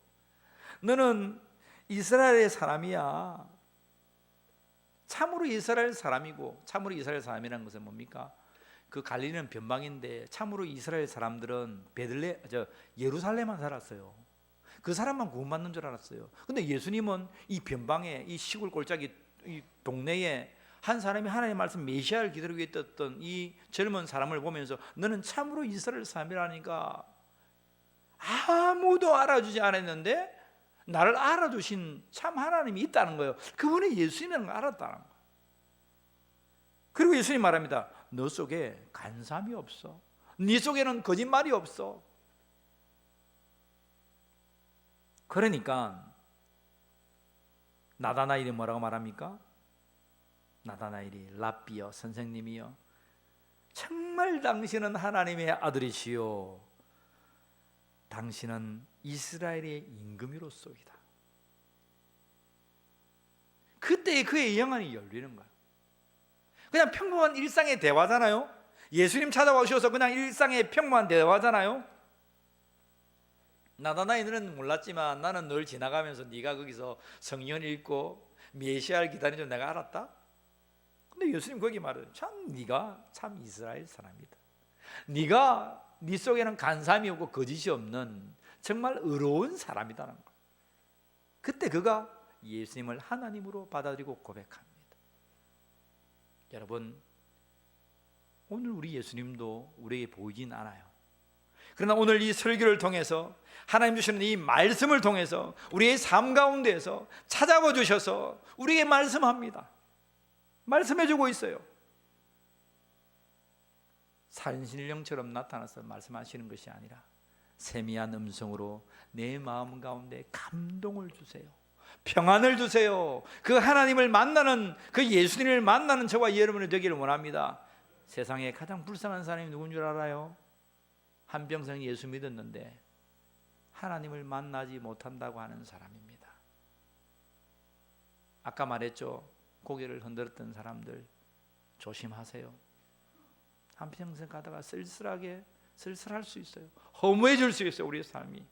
Speaker 1: 너는 이스라엘의 사람이야. 참으로 이스라엘 사람이고, 참으로 이스라엘 사람이라는 것은 뭡니까? 그 갈릴리는 변방인데 참으로 이스라엘 사람들은 예루살렘만 살았어요. 그 사람만 구원받는 줄 알았어요. 근데 예수님은 이 변방에, 이 시골 골짜기 이 동네에 한 사람이 하나님의 말씀 메시아를 기다리고 있었던 이 젊은 사람을 보면서 너는 참으로 이스라엘 사람이라니까 아무도 알아주지 않았는데 나를 알아주신 참 하나님이 있다는 거예요. 그분이 예수님이라는 걸 알았다는 거예요. 그리고 예수님 말합니다. 너 속에 간삼이 없어. 네 속에는 거짓말이 없어. 그러니까 나다나엘이 뭐라고 말합니까? 나다나엘이 랍비여, 선생님이여, 정말 당신은 하나님의 아들이시요 당신은 이스라엘의 임금이로소이다. 그때 그의 영안이 열리는 거예요. 그냥 평범한 일상의 대화잖아요. 예수님 찾아오셔서 그냥 일상의 평범한 대화잖아요. 나다나엘은 몰랐지만 나는 늘 지나가면서 네가 거기서 성경 읽고 메시아를 기다리는 줄 내가 알았다. 근데 예수님 거기 말해요. 참 네가 참 이스라엘 사람이다. 네 속에는 간삼이 없고 거짓이 없는 정말 의로운 사람이다는 거예요. 그때 그가 예수님을 하나님으로 받아들이고 고백합니다. 여러분, 오늘 우리 예수님도 우리에게 보이진 않아요. 그러나 오늘 이 설교를 통해서 하나님 주시는 이 말씀을 통해서 우리의 삶 가운데에서 찾아와 주셔서 우리에게 말씀합니다. 말씀해주고 있어요. 산신령처럼 나타나서 말씀하시는 것이 아니라 세미한 음성으로 내 마음 가운데 감동을 주세요. 평안을 주세요. 그 하나님을 만나는, 그 예수님을 만나는 저와 여러분이 되기를 원합니다. 세상에 가장 불쌍한 사람이 누군 줄 알아요? 한평생 예수 믿었는데 하나님을 만나지 못한다고 하는 사람입니다. 아까 말했죠. 고개를 흔들었던 사람들 조심하세요. 한평생 가다가 쓸쓸할 수 있어요. 허무해질 수 있어요. 우리의 삶이.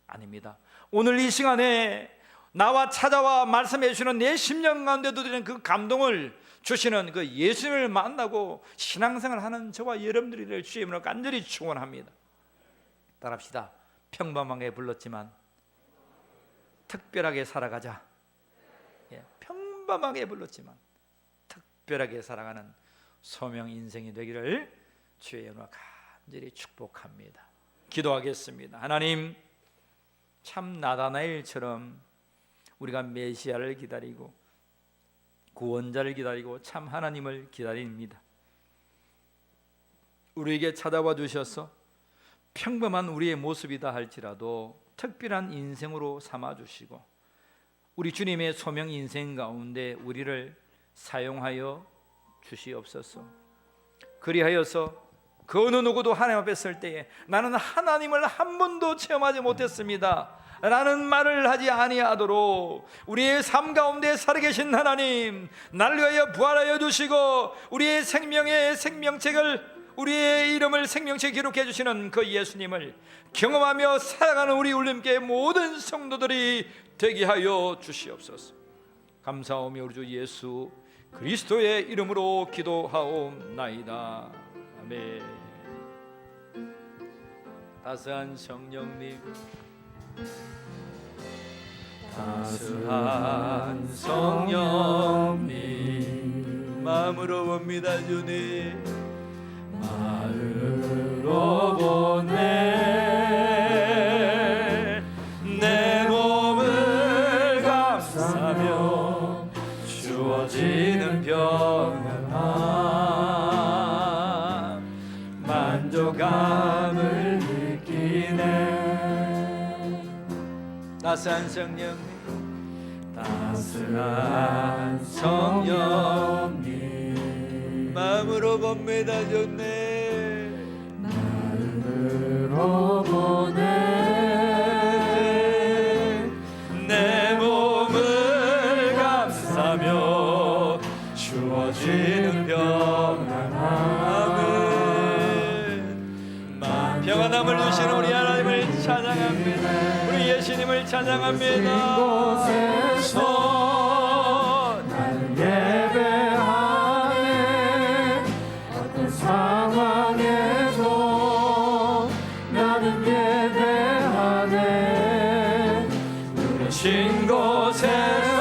Speaker 1: 아닙니다. 오늘 이 시간에 나와 찾아와 말씀해 주시는 내 심령 가운데도 드리는 그 감동을 주시는 그 예수님을 만나고 신앙생활을 하는 저와 여러분들이 될 주의 이름으로 간절히 축원합니다. 따라합시다. 평범하게 불렀지만 특별하게 살아가자. 평범하게 불렀지만 특별하게 살아가는 소명 인생이 되기를 주의 이름으로 간절히 축복합니다. 기도하겠습니다. 하나님, 참 나다나엘처럼 우리가 메시아를 기다리고 구원자를 기다리고 참 하나님을 기다립니다. 우리에게 찾아와 주셔서 평범한 우리의 모습이다 할지라도 특별한 인생으로 삼아주시고 우리 주님의 소명 인생 가운데 우리를 사용하여 주시옵소서. 그리하여서 그 어느 누구도 하나님 앞에 설 때에 나는 하나님을 한 번도 체험하지 못했습니다 라는 말을 하지 아니하도록 우리의 삶 가운데 살아계신 하나님, 나를 위하여 부활하여 주시고 우리의 생명의 생명책을, 우리의 이름을 생명책에 기록해 주시는 그 예수님을 경험하며 살아가는 우리 울림교회 모든 성도들이 되게 하여 주시옵소서. 감사하며 우리 주 예수 그리스도의 이름으로 기도하옵나이다. 아멘. 따스한 성령님, 따스한 성령님, 마음으로 봅니다. 주님 마음으로 보내 내 몸을 감싸며 주어지는 평안함 만족감을 느끼네. 따스한 성령님, 따스한 성령님, 마음으로 봅니다. 좋네. 마음으로 보내 내 몸을 감싸며 주어지는 평안함을 평안함을 주시는 우리 하나님을 찬양합니다. 우리 예수님을 찬양합니다.
Speaker 3: 이곳에서 나는 예배하네. 어떤 상황
Speaker 1: 부르신 곳에서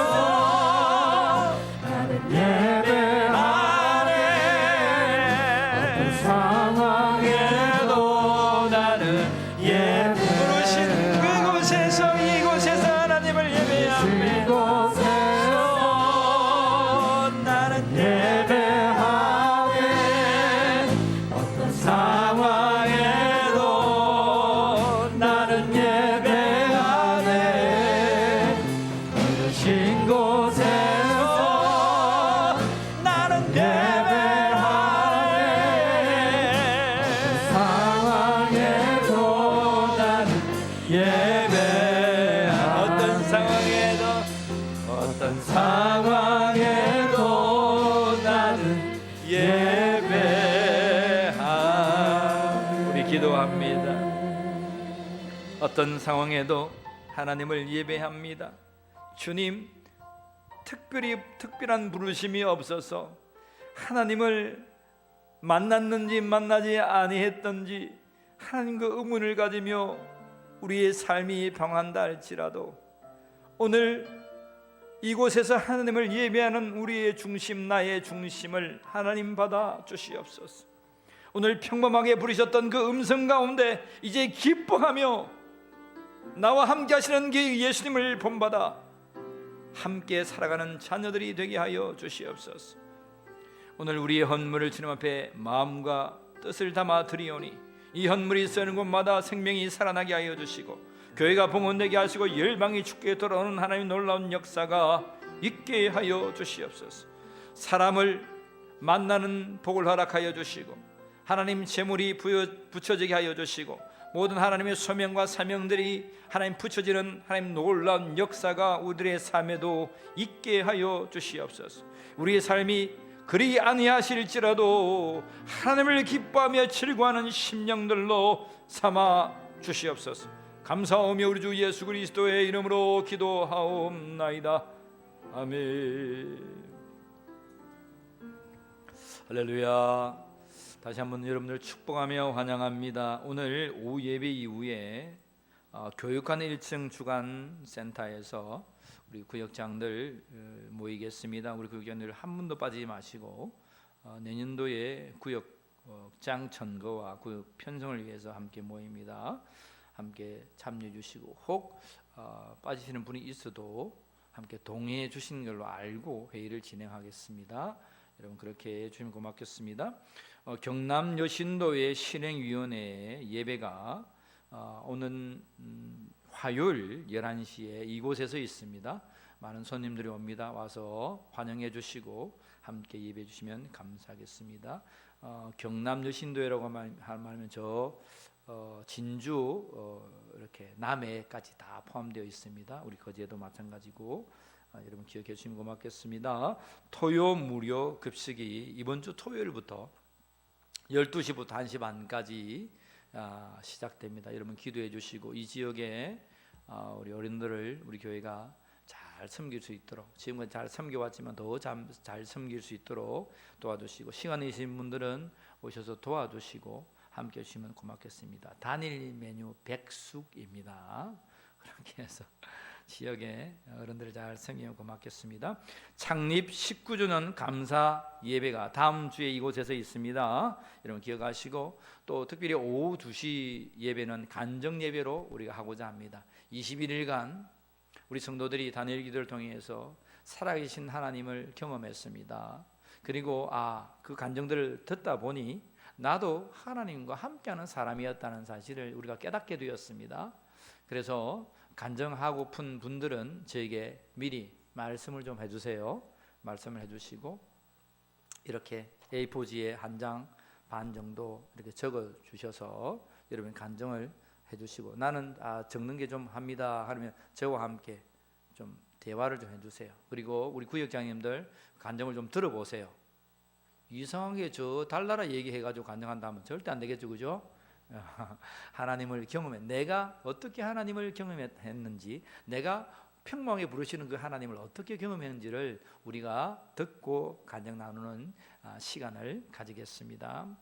Speaker 1: 나는 예배하네. 어떤 상황에도 나는 부르신 그곳에서 이곳에서 하나님을 예배하네. 이곳에서 나는 예배하네. 어떤 상황에도 나는 예배하네. 부르신 곳에서 나는 예배하네. 상황에도 나는 예배하네. 어떤 상황에도 나는 예배하네. 우리 기도합니다. 어떤 상황에도 하나님을 예배합니다. 주님, 특별한 부르심이 없어서 하나님을 만났는지 만나지 아니했던지 하나님 그 의문을 가지며 우리의 삶이 방한다 할지라도 오늘 이곳에서 하나님을 예배하는 우리의 중심, 나의 중심을 하나님 받아 주시옵소서. 오늘 평범하게 부르셨던 그 음성 가운데 이제 기뻐하며 나와 함께 하시는 그 예수님을 본받아 함께 살아가는 자녀들이 되게 하여 주시옵소서. 오늘 우리의 헌물을 주님 앞에 마음과 뜻을 담아 드리오니 이 헌물이 쓰는 곳마다 생명이 살아나게 하여 주시고 교회가 봉헌되게 하시고 열방이 주께 돌아오는 하나님의 놀라운 역사가 있게 하여 주시옵소서. 사람을 만나는 복을 허락하여 주시고 하나님 재물이 붙여지게 하여 주시고 모든 하나님의 소명과 사명들이 하나님 붙여지는 하나님 놀라운 역사가 우리의 삶에도 있게 하여 주시옵소서. 우리의 삶이 그리 아니하실지라도 하나님을 기뻐하며 즐거워하는 심령들로 삼아 주시옵소서. 감사하며 우리 주 예수 그리스도의 이름으로 기도하옵나이다. 아멘. 할렐루야. 다시 한번 여러분들 축복하며 환영합니다. 오늘 오후 예배 이후에 교육관 1층 주간 센터에서 우리 구역장들 모이겠습니다. 우리 구역장들 한 분도 빠지지 마시고 내년도에 구역장 천거와 구역 편성을 위해서 함께 모입니다. 함께 참여해 주시고 혹 빠지시는 분이 있어도 함께 동의해 주시는 걸로 알고 회의를 진행하겠습니다. 여러분 그렇게 해주시면 고맙겠습니다. 경남 여신도의 실행위원회 예배가 오는 화요일 11시에 이곳에서 있습니다. 많은 손님들이 옵니다. 와서 환영해 주시고 함께 예배해 주시면 감사하겠습니다. 경남 여신도라고 하면 저 진주 이렇게 남해까지 다 포함되어 있습니다. 우리 거제도 마찬가지고 여러분 기억해 주시면 고맙겠습니다. 토요 무료 급식이 이번 주 토요일부터 12시부터 1시 반까지 시작됩니다. 여러분 기도해 주시고 이 지역에 우리 어린들을 우리 교회가 잘 섬길 수 있도록 지금까지 잘 섬겨왔지만 더 잘 섬길 수 있도록 도와주시고 시간이 있으신 분들은 오셔서 도와주시고 함께 해주시면 고맙겠습니다. 단일 메뉴 백숙입니다. 그렇게 해서 지역의 어른들을 잘 섬기면 고맙겠습니다. 창립 19주년 감사 예배가 다음 주에 이곳에서 있습니다. 여러분 기억하시고 또 특별히 오후 2시 예배는 간정 예배로 우리가 하고자 합니다. 21일간 우리 성도들이 단일 기도를 통해서 살아계신 하나님을 경험했습니다. 그리고 그 간정들을 듣다 보니 나도 하나님과 함께하는 사람이었다는 사실을 우리가 깨닫게 되었습니다. 그래서 간정하고픈 분들은 저에게 미리 말씀을 좀 해주세요. 말씀을 해주시고 이렇게 A4지에 한 장 반 정도 이렇게 적어 주셔서 여러분 간정을 해주시고 나는 적는 게 좀 합니다 하면 저와 함께 좀 대화를 좀 해주세요. 그리고 우리 구역장님들 간정을 좀 들어보세요. 이상하게 저 달나라 얘기해가지고 간정한다면 절대 안 되겠죠, 그죠? 하나님을 경험해 내가 어떻게 하나님을 경험했는지 내가 평범하게 부르시는 그 하나님을 어떻게 경험했는지를 우리가 듣고 간증 나누는 시간을 가지겠습니다.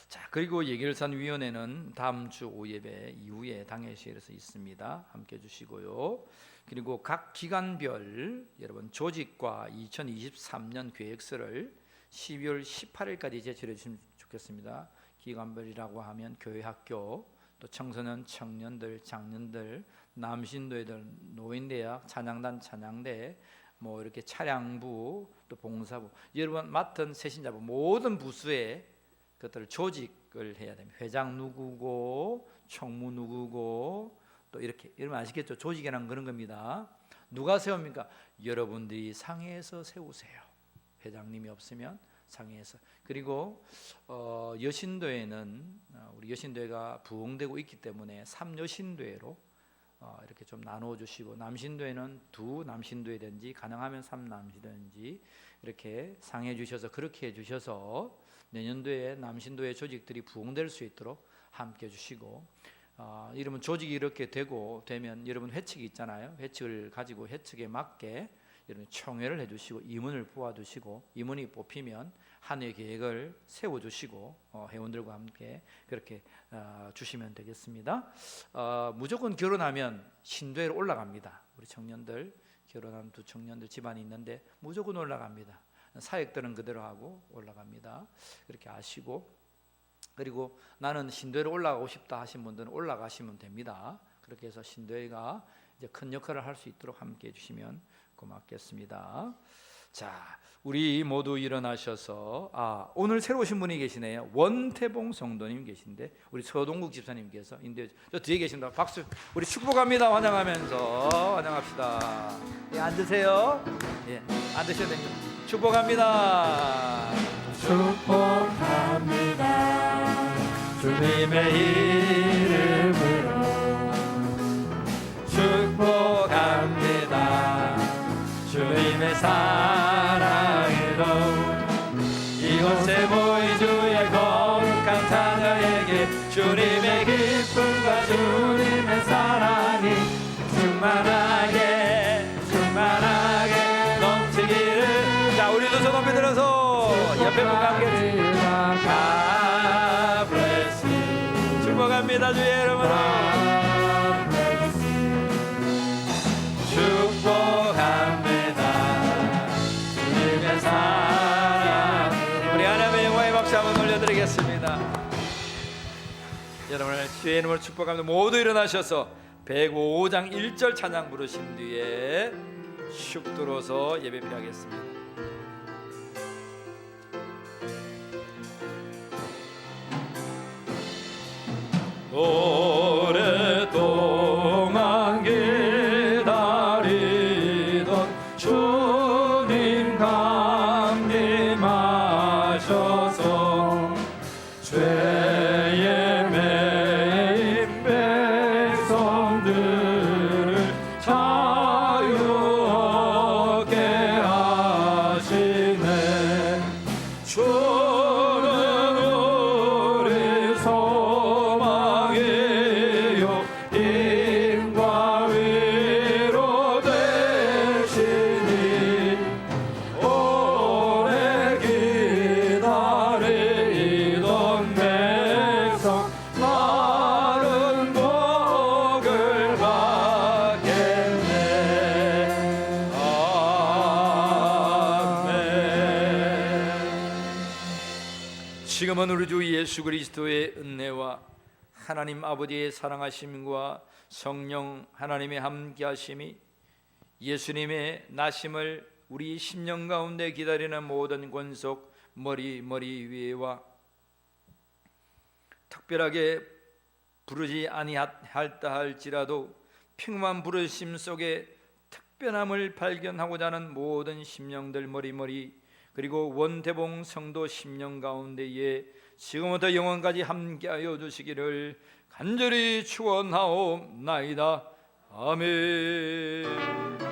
Speaker 1: 자, 그리고 예결산위원회는 다음 주 오예배 이후에 당회실에서 있습니다. 함께 해주시고요. 그리고 각 기관별 여러분 조직과 2023년 계획서를 12월 18일까지 제출해 주시면 좋겠습니다. 기관별이라고 하면 교회, 학교, 또 청소년, 청년들, 장년들, 남신도회들, 노인대학, 찬양단, 찬양대, 뭐 이렇게 차량부, 또 봉사부, 여러분 맡은 새신자부 모든 부수에 그것들을 조직을 해야 됩니다. 회장 누구고, 총무 누구고, 또 이렇게 여러분 아시겠죠? 조직이란 그런 겁니다. 누가 세웁니까? 여러분들이 상회에서 세우세요. 회장님이 없으면 상회에서. 그리고 여신도회는 우리 여신도회가 부흥되고 있기 때문에 3여신도회로 이렇게 좀 나누어 주시고, 남신도회는 2남신도회든지 가능하면 3남신도회든지 이렇게 상해 주셔서, 그렇게 해 주셔서 내년도에 남신도회 조직들이 부흥될 수 있도록 함께 해 주시고, 이러면 조직이 이렇게 되면 여러분 회칙이 있잖아요. 회칙을 가지고 회칙에 맞게 여러분 총회를 해주시고 임원을 뽑아주시고, 임원이 뽑히면 한 해 계획을 세워주시고 회원들과 함께 그렇게 주시면 되겠습니다. 무조건 결혼하면 신도회로 올라갑니다. 우리 청년들, 결혼한 두 청년들 집안이 있는데 무조건 올라갑니다. 사역들은 그대로 하고 올라갑니다. 그렇게 아시고, 그리고 나는 신도회로 올라가고 싶다 하신 분들은 올라가시면 됩니다. 그렇게 해서 신도회가 이제 큰 역할을 할 수 있도록 함께 해주시면 고맙겠습니다. 자, 우리 모두 일어나셔서, 오늘 새로 오신 분이 계시네요. 원태봉 성도님 계신데 우리 서동국 집사님께서 인도해, 저 뒤에 계신다. 박수. 우리 축복합니다. 환영하면서 환영합시다. 예, 앉으세요. 예, 앉으셔야 됩니다. 축복합니다.
Speaker 3: 축복합니다. 주님의 이름으로 축복합니다. 주님의 사랑으로 이곳에 모인 주의 거룩한 자녀에게 주님의 기쁨과 주님의 사랑이 충만하게 넘치기를.
Speaker 1: 자, 우리도 손 높이 들어서 옆에 분과 함께 God bless you. 축복합니다. 주의 이름으로 축복합니다. 주님의 사랑. 우리 하나님의 영광의 박수 한번 올려드리겠습니다. 여러분을 주의 이름으로 축복합니다. 모두 일어나셔서 105장 1절 찬양 부르신 뒤에 슉 들어서 예배 드리겠습니다. 오랫동안 기다리던 주님 강림하셔서 죄에 매인 백성들을 자유 얻게 하시네. 주는 우리 소망이요 힘과 위로 되시니 오래 기다리던 백성 많은 복을 받겠네. 아멘. 지금은 우리 주 예수 그리스도의 은혜와 하나님 아버지의 사랑하심과 성령 하나님의 함께하심이, 예수님의 나심을 우리 심령 가운데 기다리는 모든 권속 머리 위에와 특별하게 부르지 아니할다 할지라도 평만 부르심 속에 특별함을 발견하고자 하는 모든 심령들 머리, 그리고 원태봉 성도 심령 가운데에 지금부터 영원까지 함께하여 주시기를 간절히 축원하옵나이다. 아멘.